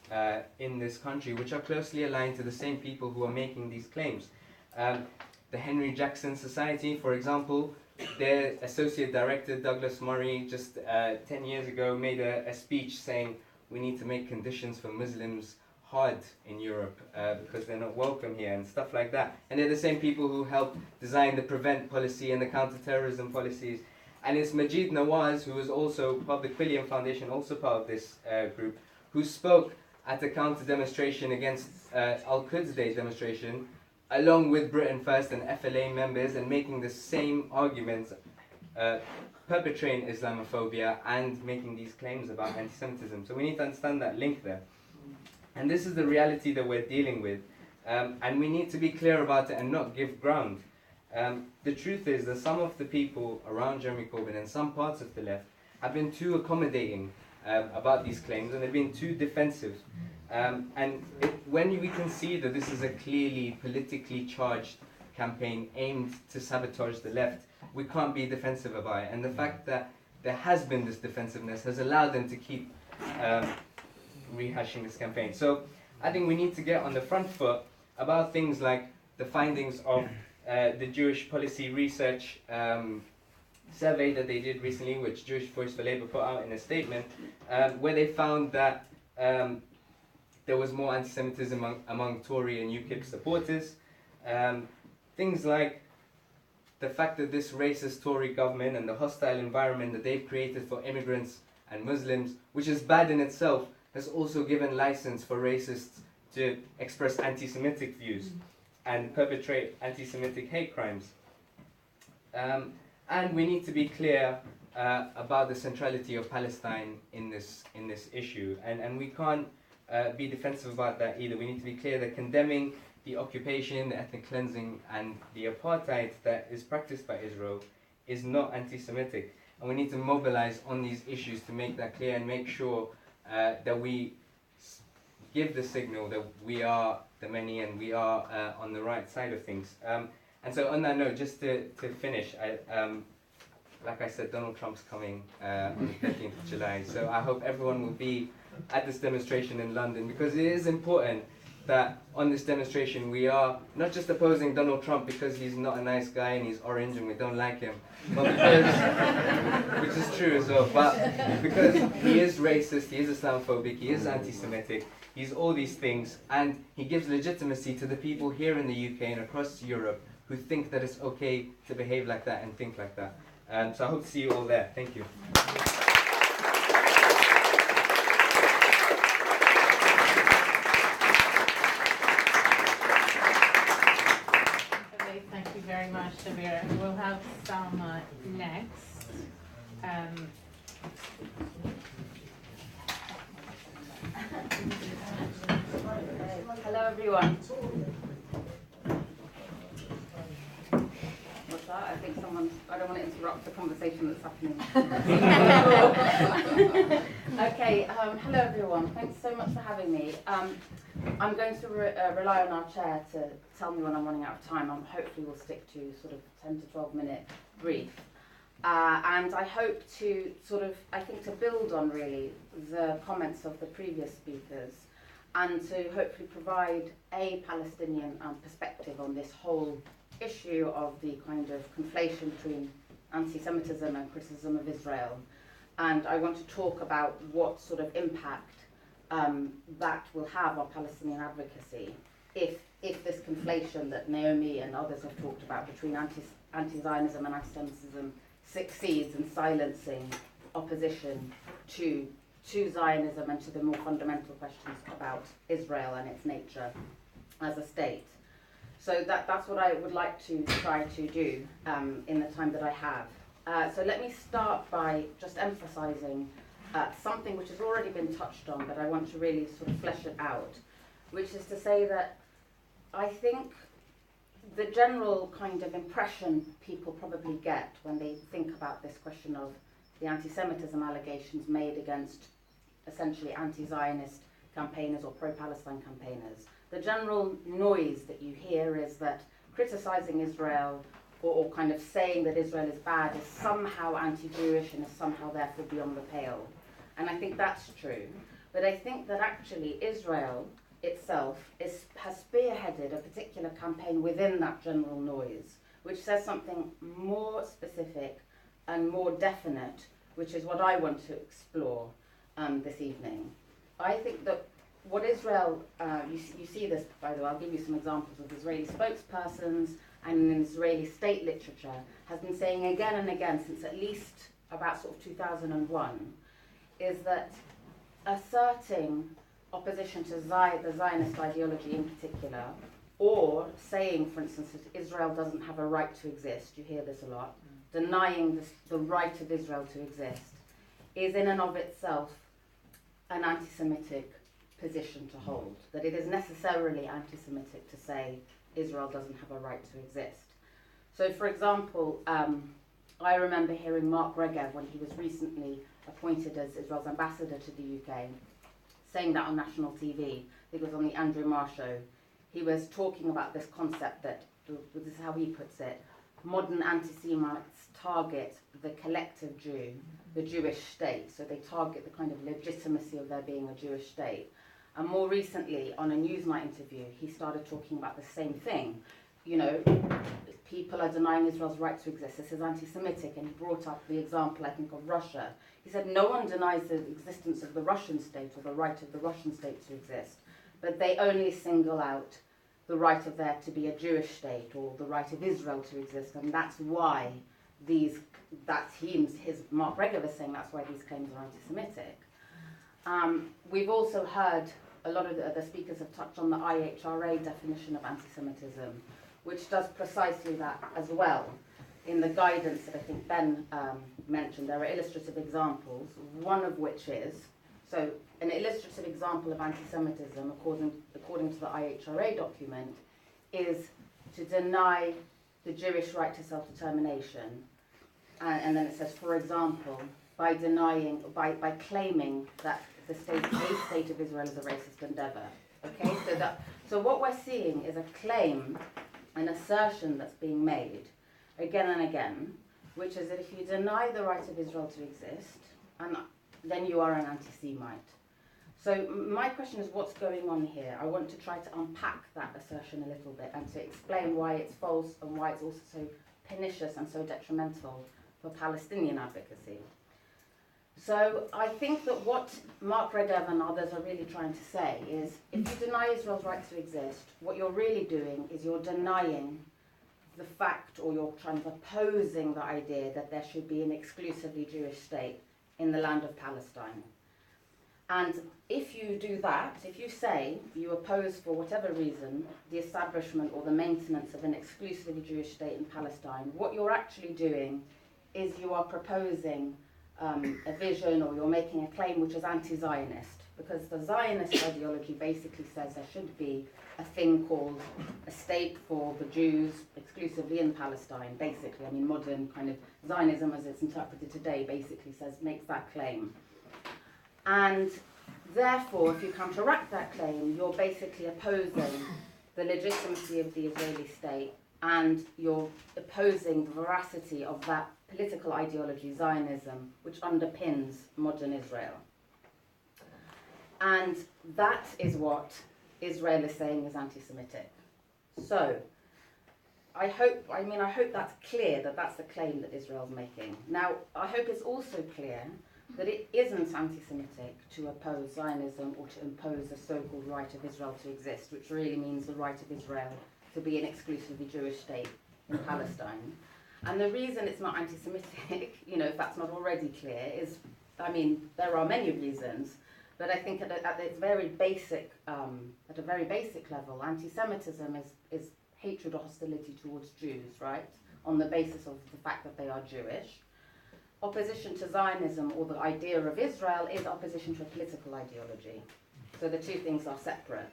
in this country, which are closely aligned to the same people who are making these claims. The Henry Jackson Society, for example, their associate director, Douglas Murray, just 10 years ago made a speech saying we need to make conditions for Muslims hard in Europe because they're not welcome here and stuff like that. And they're the same people who helped design the PREVENT policy and the counter-terrorism policies. And it's Majid Nawaz, who is also part of the Quilliam Foundation, also part of this group, who spoke at a counter-demonstration against Al-Quds Day demonstration, along with Britain First and FLA members, and making the same arguments, perpetrating Islamophobia and making these claims about anti-Semitism. So we need to understand that link there. And this is the reality that we're dealing with. And we need to be clear about it and not give ground. The truth is that some of the people around Jeremy Corbyn and some parts of the left have been too accommodating about these claims, and they've been too defensive. When we can see that this is a clearly politically charged campaign aimed to sabotage the left, we can't be defensive about it. And the fact that there has been this defensiveness has allowed them to keep rehashing this campaign. So I think we need to get on the front foot about things like the findings of the Jewish Policy Research survey that they did recently, which Jewish Voice for Labour put out in a statement, where they found that there was more anti-Semitism among Tory and UKIP supporters. Things like the fact that this racist Tory government and the hostile environment that they've created for immigrants and Muslims, which is bad in itself, has also given license for racists to express anti-Semitic views and perpetrate anti-Semitic hate crimes. And we need to be clear about the centrality of Palestine in this issue. And we can't be defensive about that either. We need to be clear that condemning the occupation, the ethnic cleansing, and the apartheid that is practiced by Israel is not anti-Semitic. And we need to mobilize on these issues to make that clear and make sure that we give the signal that we are the many and we are on the right side of things. And so on that note, just to finish, like I said, Donald Trump's coming on the 13th of July. So I hope everyone will be at this demonstration in London, because it is important that on this demonstration we are not just opposing Donald Trump because he's not a nice guy and he's orange and we don't like him, but because, which is true as well, but because he is racist, he is Islamophobic, he is anti-Semitic, he's all these things, and he gives legitimacy to the people here in the UK and across Europe who think that it's okay to behave like that and think like that. So I hope to see you all there. Thank you. Okay, thank you very much, Shabbir. We'll have Salma next. Hello everyone. What's that? I think I don't want to interrupt the conversation that's happening. Okay, hello everyone. Thanks so much for having me. I'm going to rely on our chair to tell me when I'm running out of time. Hopefully we'll stick to sort of 10 to 12 minute brief. And I hope to to build on really the comments of the previous speakers and to hopefully provide a Palestinian perspective on this whole issue of the kind of conflation between anti-Semitism and criticism of Israel. And I want to talk about what sort of impact that will have on Palestinian advocacy if this conflation that Naomi and others have talked about between anti-Zionism and antisemitism succeeds in silencing opposition to Zionism and to the more fundamental questions about Israel and its nature as a state. So that's what I would like to try to do in the time that I have. So let me start by just emphasizing something which has already been touched on, but I want to really sort of flesh it out, which is to say that I think the general kind of impression people probably get when they think about this question of the anti-Semitism allegations made against essentially anti-Zionist campaigners or pro-Palestine campaigners, the general noise that you hear is that criticizing Israel or kind of saying that Israel is bad is somehow anti-Jewish and is somehow therefore beyond the pale. And I think that's true. But I think that actually Israel itself has spearheaded a particular campaign within that general noise, which says something more specific and more definite, which is what I want to explore this evening. I think that what Israel, you see this, by the way, I'll give you some examples of Israeli spokespersons and in Israeli state literature, has been saying again and again since at least about sort of 2001, is that asserting opposition to the Zionist ideology in particular, or saying, for instance, that Israel doesn't have a right to exist, you hear this a lot, denying the right of Israel to exist, is in and of itself an anti-Semitic position to hold, that it is necessarily anti-Semitic to say Israel doesn't have a right to exist. So, for example, I remember hearing Mark Regev, when he was recently appointed as Israel's ambassador to the UK, saying that on national TV. I think it was on the Andrew Marr show. He was talking about this concept that, this is how he puts it, modern anti-Semites target the collective Jew, the Jewish state. So they target the kind of legitimacy of there being a Jewish state. And more recently, on a Newsnight interview, he started talking about the same thing. You know, people are denying Israel's right to exist. This is anti-Semitic, and he brought up the example, I think, of Russia. He said no one denies the existence of the Russian state or the right of the Russian state to exist, but they only single out the right of there to be a Jewish state or the right of Israel to exist, and that's why Mark Regev is saying that's why these claims are anti-Semitic. We've also heard a lot of the speakers have touched on the IHRA definition of anti-Semitism, which does precisely that as well. In the guidance that I think Ben mentioned, there are illustrative examples, one of which is, so an illustrative example of anti-Semitism, according to the IHRA document, is to deny the Jewish right to self-determination. And then it says, for example, by claiming that the state of Israel is a racist endeavor. Okay, so what we're seeing is a claim, an assertion that's being made again and again, which is that if you deny the right of Israel to exist, then you are an anti-Semite. So my question is, what's going on here? I want to try to unpack that assertion a little bit and to explain why it's false and why it's also so pernicious and so detrimental for Palestinian advocacy. So I think that what Mark Regev and others are really trying to say is, if you deny Israel's right to exist, what you're really doing is you're denying the fact, or you're kind of opposing the idea that there should be an exclusively Jewish state in the land of Palestine. And if you do that, if you say you oppose for whatever reason the establishment or the maintenance of an exclusively Jewish state in Palestine, what you're actually doing is you are proposing a vision, or you're making a claim which is anti-Zionist, because the Zionist ideology basically says there should be a thing called a state for the Jews exclusively in Palestine, basically. I mean, modern kind of Zionism as it's interpreted today basically makes that claim. And therefore, if you counteract that claim, you're basically opposing the legitimacy of the Israeli state, and you're opposing the veracity of that political ideology, Zionism, which underpins modern Israel. And that is what Israel is saying is anti-Semitic. So, I hope that's clear, that that's the claim that Israel's making. Now, I hope it's also clear that it isn't anti-Semitic to oppose Zionism or to impose a so-called right of Israel to exist, which really means the right of Israel to be an exclusively Jewish state in Palestine. And the reason it's not anti-Semitic, if that's not already clear, is, there are many reasons, but I think at its very basic, at a very basic level, anti-Semitism is hatred or hostility towards Jews, right? On the basis of the fact that they are Jewish. Opposition to Zionism, or the idea of Israel, is opposition to a political ideology. So the two things are separate.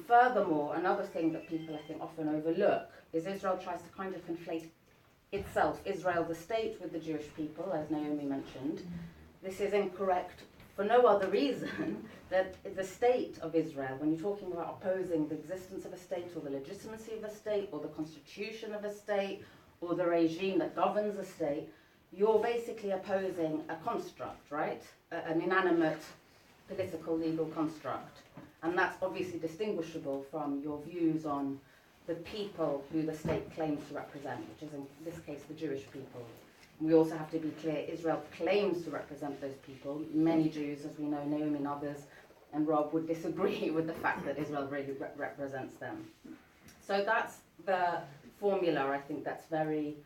Furthermore, another thing that people, I think, often overlook is Israel tries to kind of conflate itself, Israel the state, with the Jewish people, as Naomi mentioned. This is incorrect for no other reason that the state of Israel, when you're talking about opposing the existence of a state, or the legitimacy of a state, or the constitution of a state, or the regime that governs a state, you're basically opposing a construct, right? An inanimate political legal construct. And that's obviously distinguishable from your views on the people who the state claims to represent, which is in this case the Jewish people. We also have to be clear, Israel claims to represent those people. Many Jews, as we know, Naomi and others, and Rob would disagree with the fact that Israel really represents them. So that's the formula, I think, that's really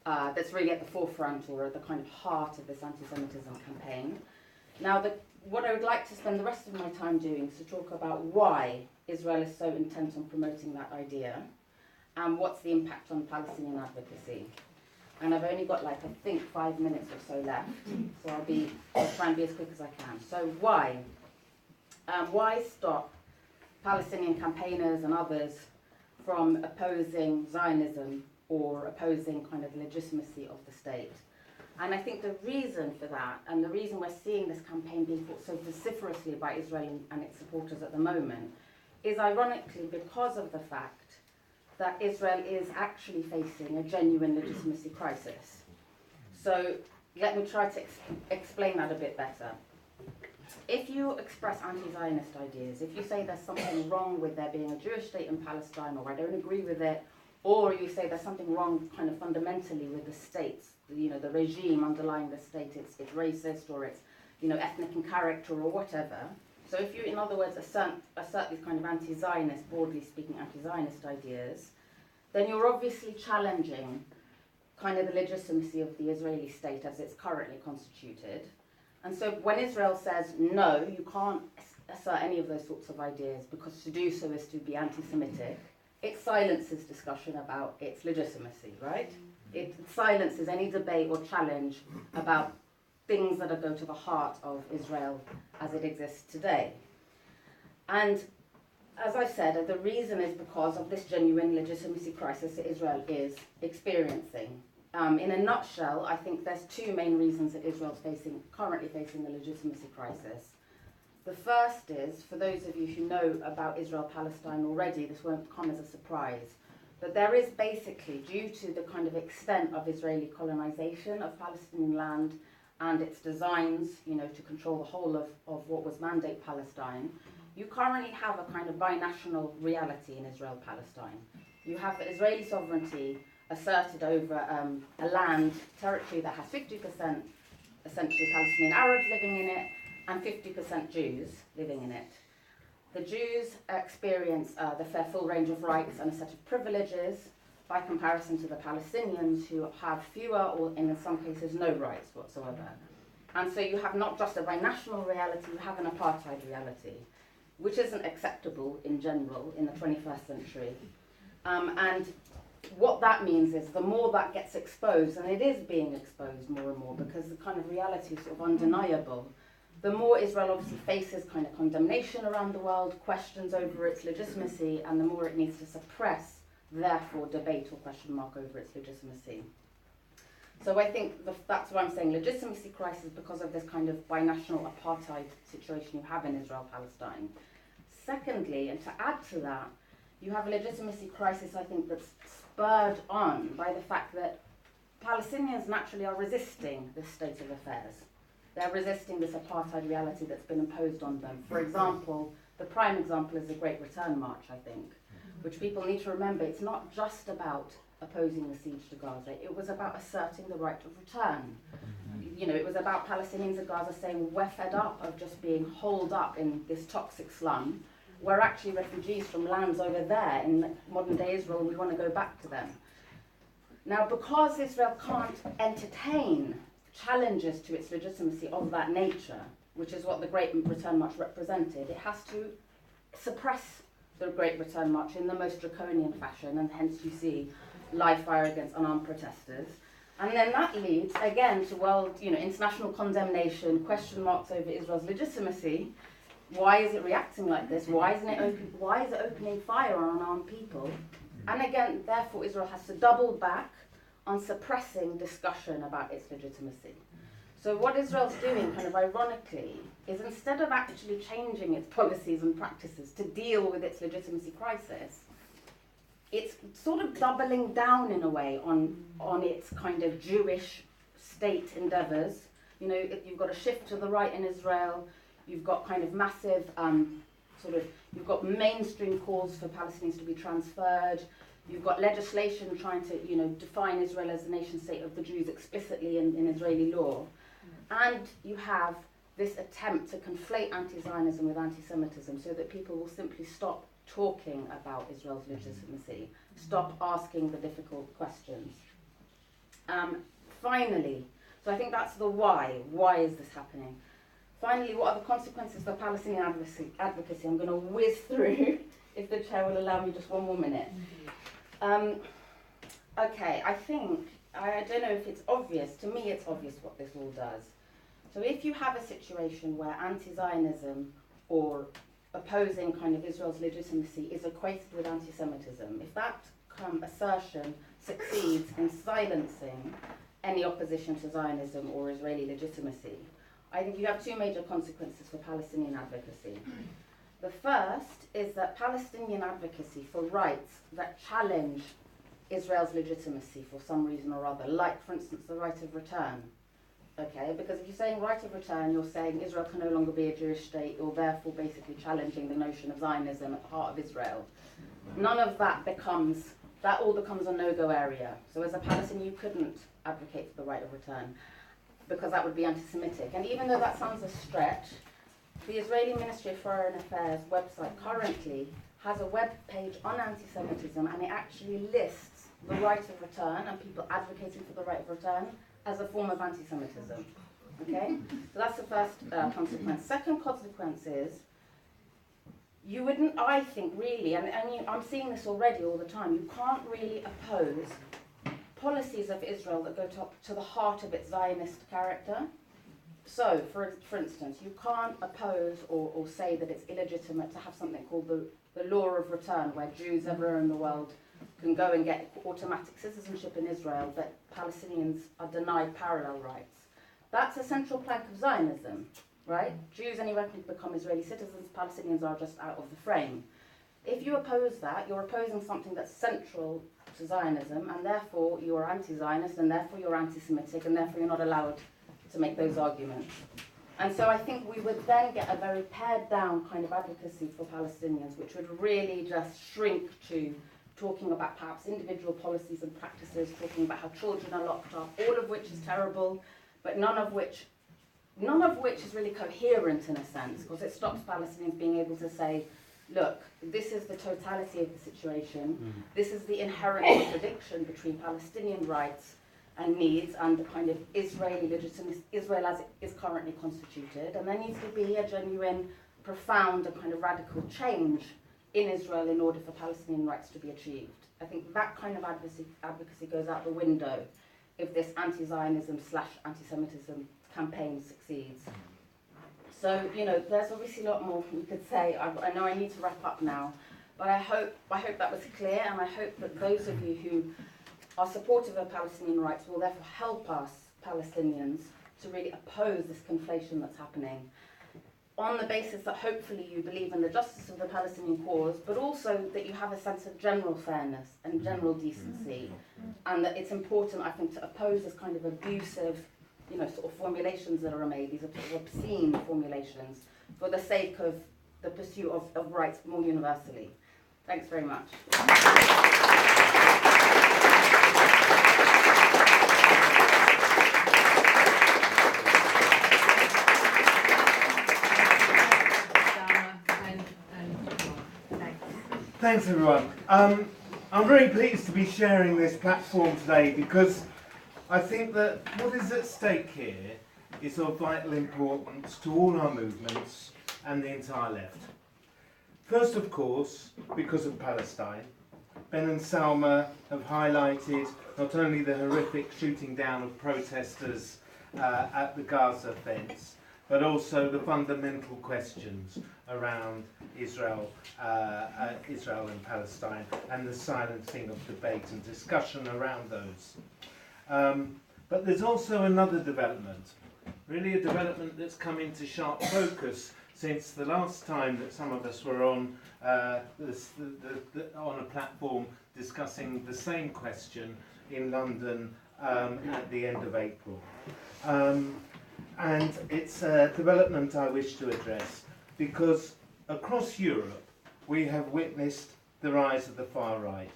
at the forefront, or at the kind of heart of this anti-Semitism campaign. Now, what I would like to spend the rest of my time doing is to talk about why Israel is so intent on promoting that idea, and what's the impact on Palestinian advocacy. And I've only got 5 minutes or so left, so I'll try and be as quick as I can. So why? Why stop Palestinian campaigners and others from opposing Zionism or opposing kind of the legitimacy of the state? And I think the reason for that, and the reason we're seeing this campaign being fought so vociferously by Israel and its supporters at the moment, is ironically because of the fact that Israel is actually facing a genuine legitimacy crisis. So let me try to explain that a bit better. If you express anti-Zionist ideas, if you say there's something wrong with there being a Jewish state in Palestine, or I don't agree with it, or you say there's something wrong kind of fundamentally with the states, the regime underlying the state, it's racist, or it's ethnic in character, or whatever. So if you, in other words, assert these kind of anti-Zionist, broadly speaking, anti-Zionist ideas, then you're obviously challenging kind of the legitimacy of the Israeli state as it's currently constituted. And so when Israel says, no, you can't assert any of those sorts of ideas because to do so is to be anti-Semitic, it silences discussion about its legitimacy, right? It silences any debate or challenge about things that go to the heart of Israel as it exists today. And as I said, the reason is because of this genuine legitimacy crisis that Israel is experiencing. In a nutshell, I think there's two main reasons that Israel's currently facing the legitimacy crisis. The first is, for those of you who know about Israel-Palestine already, this won't come as a surprise, but there is basically, due to the kind of extent of Israeli colonization of Palestinian land and its designs, to control the whole of what was Mandate Palestine, you currently have a kind of binational reality in Israel-Palestine. You have Israeli sovereignty asserted over a land, territory that has 50% essentially Palestinian Arabs living in it and 50% Jews living in it. The Jews experience the full range of rights and a set of privileges by comparison to the Palestinians, who have fewer or in some cases no rights whatsoever. And so you have not just a binational reality, you have an apartheid reality, which isn't acceptable in general in the 21st century. And what that means is the more that gets exposed, and it is being exposed more and more because the kind of reality is sort of undeniable, the more Israel obviously faces kind of condemnation around the world, questions over its legitimacy, and the more it needs to suppress, therefore debate or question mark over its legitimacy. So I think that's why I'm saying legitimacy crisis, because of this kind of binational apartheid situation you have in Israel-Palestine. Secondly, and to add to that, you have a legitimacy crisis, I think, that's spurred on by the fact that Palestinians naturally are resisting this state of affairs. They're resisting this apartheid reality that's been imposed on them. For example, the prime example is the Great Return March, I think, which people need to remember. It's not just about opposing the siege to Gaza. It was about asserting the right of return. It was about Palestinians in Gaza saying, we're fed up of just being holed up in this toxic slum. We're actually refugees from lands over there in modern day Israel, and we want to go back to them. Now, because Israel can't entertain challenges to its legitimacy of that nature, which is what the Great Return March represented, it has to suppress the Great Return March in the most draconian fashion, and hence you see live fire against unarmed protesters. And then that leads, again, to international condemnation, question marks over Israel's legitimacy. Why is it reacting like this? Why is it opening fire on unarmed people? And again, therefore, Israel has to double back on suppressing discussion about its legitimacy. So what Israel's doing, kind of ironically, is instead of actually changing its policies and practices to deal with its legitimacy crisis, it's sort of doubling down in a way on its kind of Jewish state endeavours. You've got a shift to the right in Israel. You've got kind of massive you've got mainstream calls for Palestinians to be transferred. You've got legislation trying to, define Israel as the nation state of the Jews explicitly in Israeli law. And you have this attempt to conflate anti-Zionism with antisemitism so that people will simply stop talking about Israel's legitimacy, stop asking the difficult questions. Finally, so I think that's the why. Why is this happening? Finally, what are the consequences for Palestinian advocacy? I'm going to whiz through, if the chair will allow me just one more minute. Okay, I don't know if it's obvious. To me, it's obvious what this all does. So if you have a situation where anti-Zionism or opposing kind of Israel's legitimacy is equated with anti-Semitism, if that assertion succeeds in silencing any opposition to Zionism or Israeli legitimacy, I think you have two major consequences for Palestinian advocacy. The first is that Palestinian advocacy for rights that challenge Israel's legitimacy for some reason or other, like, for instance, the right of return. Okay, because if you're saying right of return, you're saying Israel can no longer be a Jewish state, you're therefore basically challenging the notion of Zionism at the heart of Israel. None of that all becomes a no-go area. So as a Palestinian, you couldn't advocate for the right of return, because that would be anti-Semitic. And even though that sounds a stretch, the Israeli Ministry of Foreign Affairs website currently has a web page on anti-Semitism, and it actually lists the right of return and people advocating for the right of return as a form of anti-Semitism. Okay? So that's the first consequence. Second consequence is, you wouldn't, I think, really, and I'm seeing this already all the time, you can't really oppose policies of Israel that go to the heart of its Zionist character. So, for instance, you can't oppose or say that it's illegitimate to have something called the law of return, where Jews everywhere in the world can go and get automatic citizenship in Israel, but Palestinians are denied parallel rights. That's a central plank of Zionism, right? Jews anywhere can become Israeli citizens, Palestinians are just out of the frame. If you oppose that, you're opposing something that's central to Zionism, and therefore you're anti-Zionist, and therefore you're anti-Semitic, and therefore you're not allowed to make those arguments. And so I think we would then get a very pared down kind of advocacy for Palestinians, which would really just shrink to talking about perhaps individual policies and practices, talking about how children are locked up, all of which is terrible, but none of which is really coherent in a sense, because it stops Palestinians being able to say, look, this is the totality of the situation, this is the inherent contradiction between Palestinian rights and needs and the kind of Israeli legitimacy, Israel as it is currently constituted, and there needs to be a genuine, profound and kind of radical change in Israel in order for Palestinian rights to be achieved. I think that kind of advocacy goes out the window if this anti-Zionism / anti-Semitism campaign succeeds. So, you know, there's obviously a lot more we could say. I know I need to wrap up now, but I hope that was clear, and I hope that those of you who are supportive of Palestinian rights will therefore help us, Palestinians, to really oppose this conflation that's happening, on the basis that hopefully you believe in the justice of the Palestinian cause, but also that you have a sense of general fairness and general decency, and that it's important, I think, to oppose this kind of abusive, you know, sort of formulations that are made, these are sort of obscene formulations, for the sake of the pursuit of rights more universally. Thanks very much. Thanks everyone. I'm very pleased to be sharing this platform today because I think that what is at stake here is of vital importance to all our movements and the entire left. First, of course, because of Palestine. Ben and Salma have highlighted not only the horrific shooting down of protesters at the Gaza fence, but also the fundamental questions around Israel and Palestine, and the silencing of debate and discussion around those. But there's also another development, really a development that's come into sharp focus since the last time that some of us were on on a platform discussing the same question in London at the end of April. And it's a development I wish to address because across Europe we have witnessed the rise of the far right,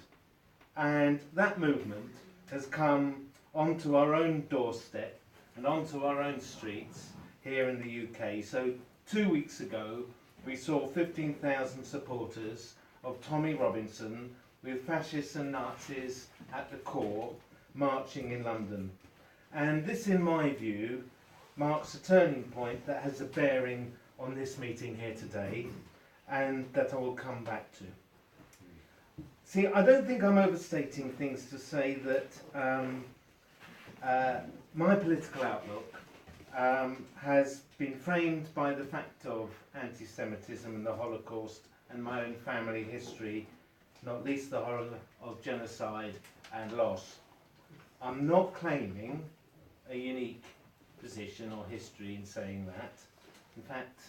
and that movement has come onto our own doorstep and onto our own streets here in the UK. So 2 weeks ago we saw 15,000 supporters of Tommy Robinson with fascists and Nazis at the core marching in London. And this, in my view, marks a turning point that has a bearing on this meeting here today, and that I will come back to. See, I don't think I'm overstating things to say that my political outlook has been framed by the fact of anti-Semitism and the Holocaust and my own family history, not least the horror of genocide and loss. I'm not claiming a unique position or history in saying that. In fact,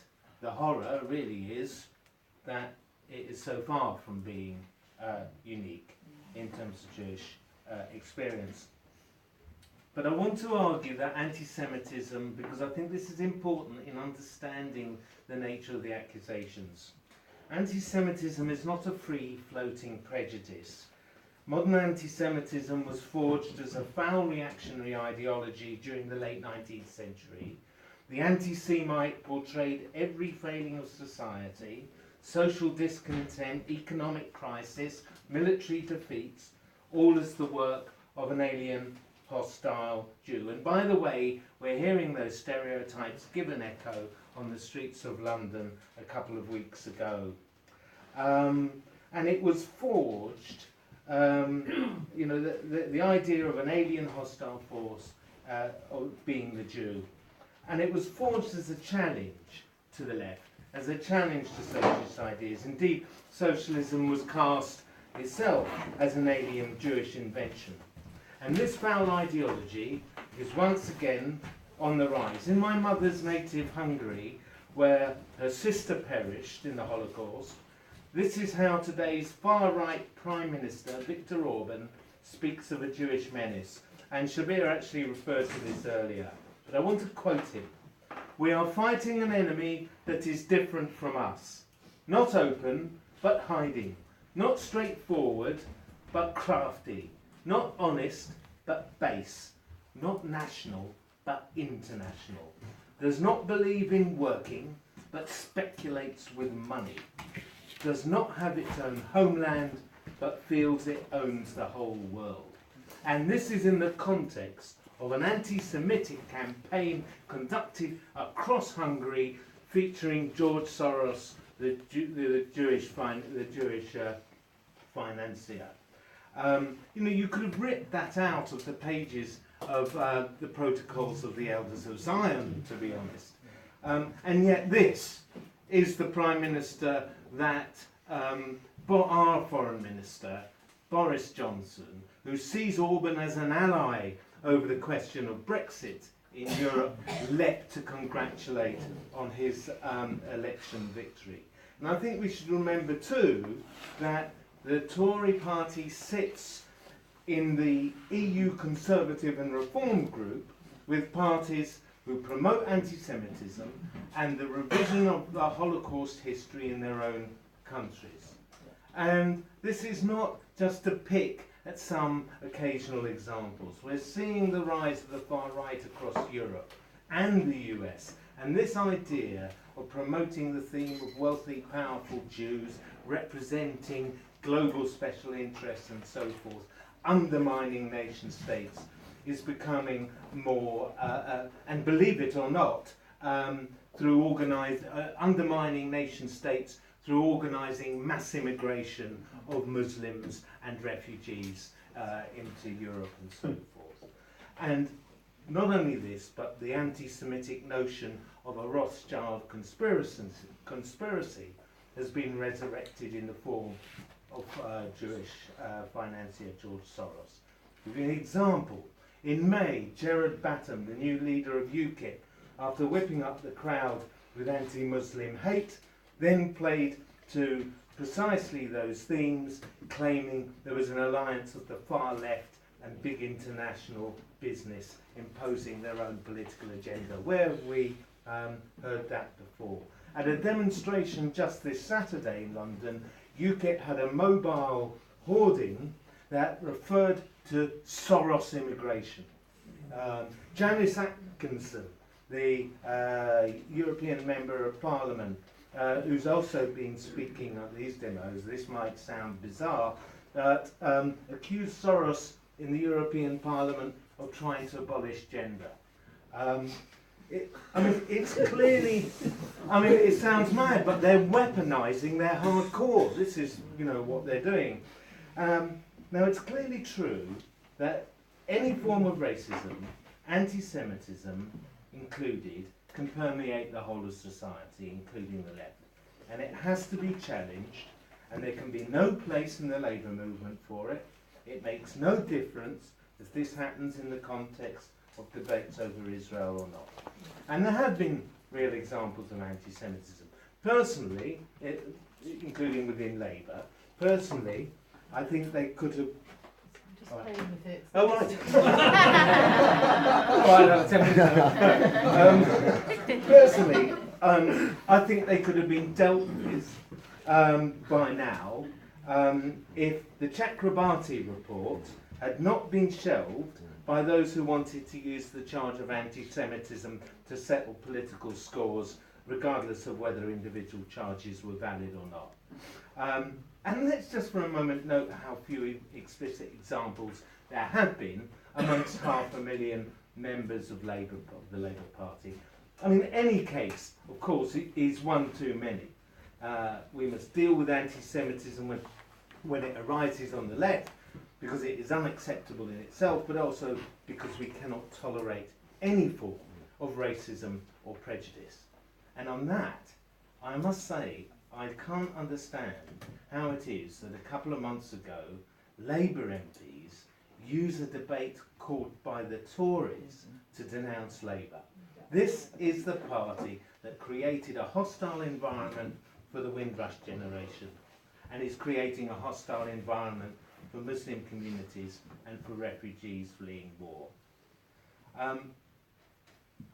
the horror really is that it is so far from being unique in terms of Jewish experience. But I want to argue that anti-Semitism, because I think this is important in understanding the nature of the accusations. Anti-Semitism is not a free-floating prejudice. Modern anti-Semitism was forged as a foul reactionary ideology during the late 19th century. The anti-Semite portrayed every failing of society, social discontent, economic crisis, military defeats, all as the work of an alien, hostile Jew. And by the way, we're hearing those stereotypes give an echo on the streets of London a couple of weeks ago. And it was forged, you know, the idea of an alien hostile force of being the Jew. And it was forged as a challenge to the left, as a challenge to socialist ideas. Indeed, socialism was cast itself as an alien Jewish invention. And this foul ideology is once again on the rise. In my mother's native Hungary, where her sister perished in the Holocaust, this is how today's far-right Prime Minister, Viktor Orban, speaks of a Jewish menace. And Shabbir actually referred to this earlier. but I want to quote him. "We are fighting an enemy that is different from us. Not open, but hiding. Not straightforward, but crafty. Not honest, but base. Not national, but international. Does not believe in working, but speculates with money. Does not have its own homeland, but feels it owns the whole world." And this is in the context of an anti-Semitic campaign conducted across Hungary, featuring George Soros, the Jewish financier. You could have ripped that out of the pages of the Protocols of the Elders of Zion, to be honest. And yet this is the Prime Minister that our Foreign Minister, Boris Johnson, who sees Orban as an ally over the question of Brexit in Europe, leapt to congratulate on his election victory. And I think we should remember too that the Tory party sits in the EU Conservative and Reform group with parties who promote anti-Semitism and the revision of the Holocaust history in their own countries. And this is not just to pick at some occasional examples. We're seeing the rise of the far right across Europe and the US, and this idea of promoting the theme of wealthy, powerful Jews representing global special interests and so forth, undermining nation states, is becoming more, and believe it or not, through undermining nation states through organising mass immigration of Muslims and refugees into Europe and so forth. And not only this, but the anti-Semitic notion of a Rothschild conspiracy has been resurrected in the form of Jewish financier George Soros. To give you an example, in May, Gerard Batten, the new leader of UKIP, after whipping up the crowd with anti-Muslim hate, then played to precisely those themes, claiming there was an alliance of the far left and big international business imposing their own political agenda. Where have we heard that before? At a demonstration just this Saturday in London, UKIP had a mobile hoarding that referred to Soros immigration. Janice Atkinson, the European Member of Parliament, who's also been speaking at these demos, this might sound bizarre, but accused Soros in the European Parliament of trying to abolish gender. It's clearly, it sounds mad, but they're weaponising their hardcore. This is, what they're doing. Now, it's clearly true that any form of racism, anti-Semitism included, can permeate the whole of society, including the left. And it has to be challenged, and there can be no place in the labour movement for it. It makes no difference if this happens in the context of debates over Israel or not. And there have been real examples of anti-Semitism. Personally, including within Labour, personally, I think they could have... Just playing with it. Oh, right. Right, 10 minutes. Personally, I think they could have been dealt with by now if the Chakrabarti report had not been shelved by those who wanted to use the charge of anti-Semitism to settle political scores, regardless of whether individual charges were valid or not. And let's just for a moment note how few explicit examples there have been amongst 500,000 members of the Labour Party. Any case, of course, is one too many. We must deal with anti-Semitism when it arises on the left, because it is unacceptable in itself, but also because we cannot tolerate any form of racism or prejudice. And on that, I must say, I can't understand how it is that a couple of months ago, Labour MPs use a debate called by the Tories to denounce Labour. This is the party that created a hostile environment for the Windrush generation and is creating a hostile environment for Muslim communities and for refugees fleeing war.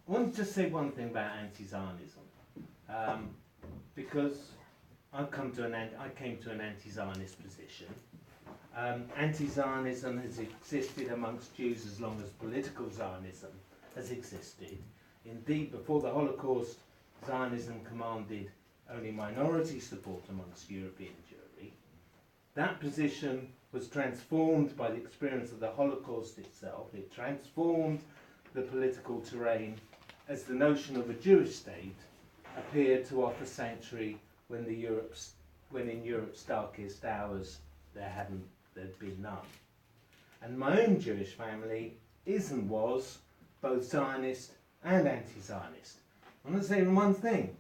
I want to just say one thing about anti-Zionism, because I came to an anti-Zionist position. Anti-Zionism has existed amongst Jews as long as political Zionism has existed. Indeed, before the Holocaust, Zionism commanded only minority support amongst European Jewry. That position was transformed by the experience of the Holocaust itself. It transformed the political terrain as the notion of a Jewish state appeared to offer sanctuary when in Europe's darkest hours there'd been none. And my own Jewish family is and was both Zionist and anti-Zionist. I want to say one thing.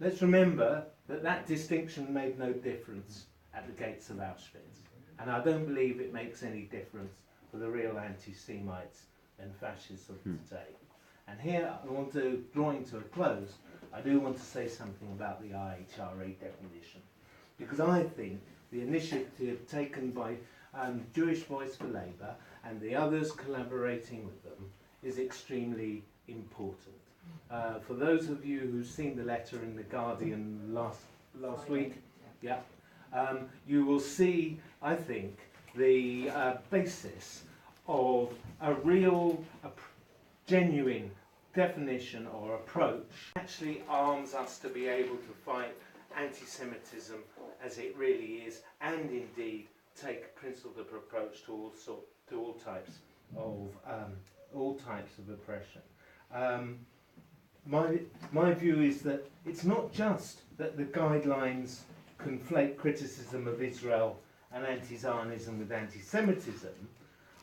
Let's remember that that distinction made no difference at the gates of Auschwitz. And I don't believe it makes any difference for the real anti-Semites and fascists of today. And here I want to, drawing to a close, I do want to say something about the IHRA definition. Because I think the initiative taken by Jewish Voice for Labour and the others collaborating with them is extremely important. For those of you who've seen the letter in The Guardian last week, yeah, you will see, I think, the basis of a real, genuine definition or approach actually arms us to be able to fight anti-Semitism as it really is, and indeed take a principled approach to all types of oppression. My view is that it's not just that the guidelines conflate criticism of Israel and anti-Zionism with anti-Semitism.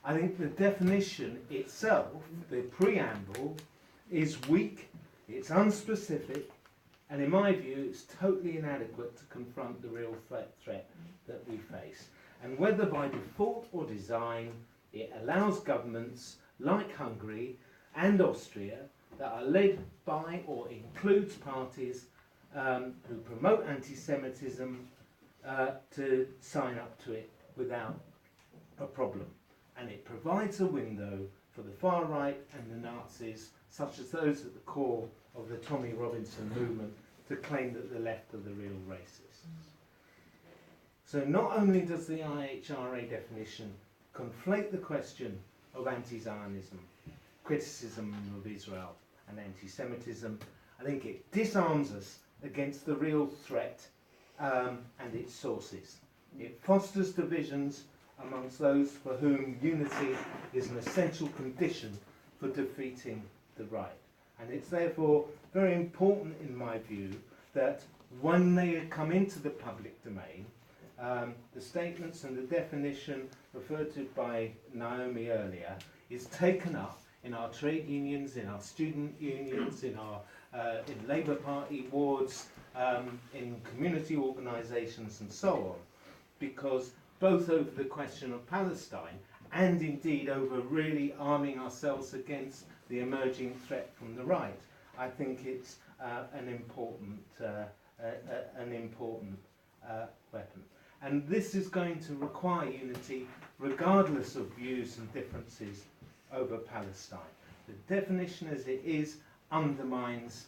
I think the definition itself, the preamble, is weak, it's unspecific, and in my view it's totally inadequate to confront the real threat that we face. And whether by default or design, it allows governments like Hungary and Austria that are led by or includes parties who promote anti-Semitism to sign up to it without a problem. And it provides a window for the far right and the Nazis, such as those at the core of the Tommy Robinson movement, to claim that the left are the real racists. So not only does the IHRA definition conflate the question of anti-Zionism, criticism of Israel and anti-Semitism, I think it disarms us against the real threat and its sources. It fosters divisions amongst those for whom unity is an essential condition for defeating the right. And it's therefore very important, in my view, that when they come into the public domain, the statements and the definition referred to by Naomi earlier is taken up in our trade unions, in our student unions, in our in Labour Party wards, in community organisations and so on, because both over the question of Palestine and indeed over really arming ourselves against the emerging threat from the right, I think it's an important weapon. And this is going to require unity regardless of views and differences over Palestine. The definition as it is undermines,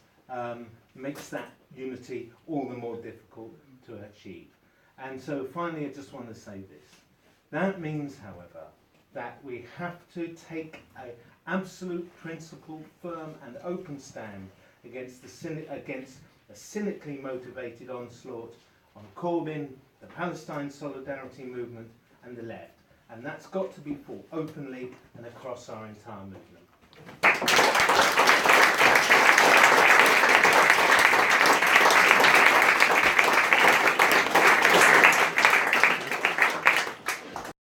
makes that unity all the more difficult to achieve. And so finally I just want to say this. That means, however, that we have to take an absolute principled, firm and open stand against a cynically motivated onslaught on Corbyn, the Palestine Solidarity Movement and the left. And that's got to be fought openly and across our entire movement.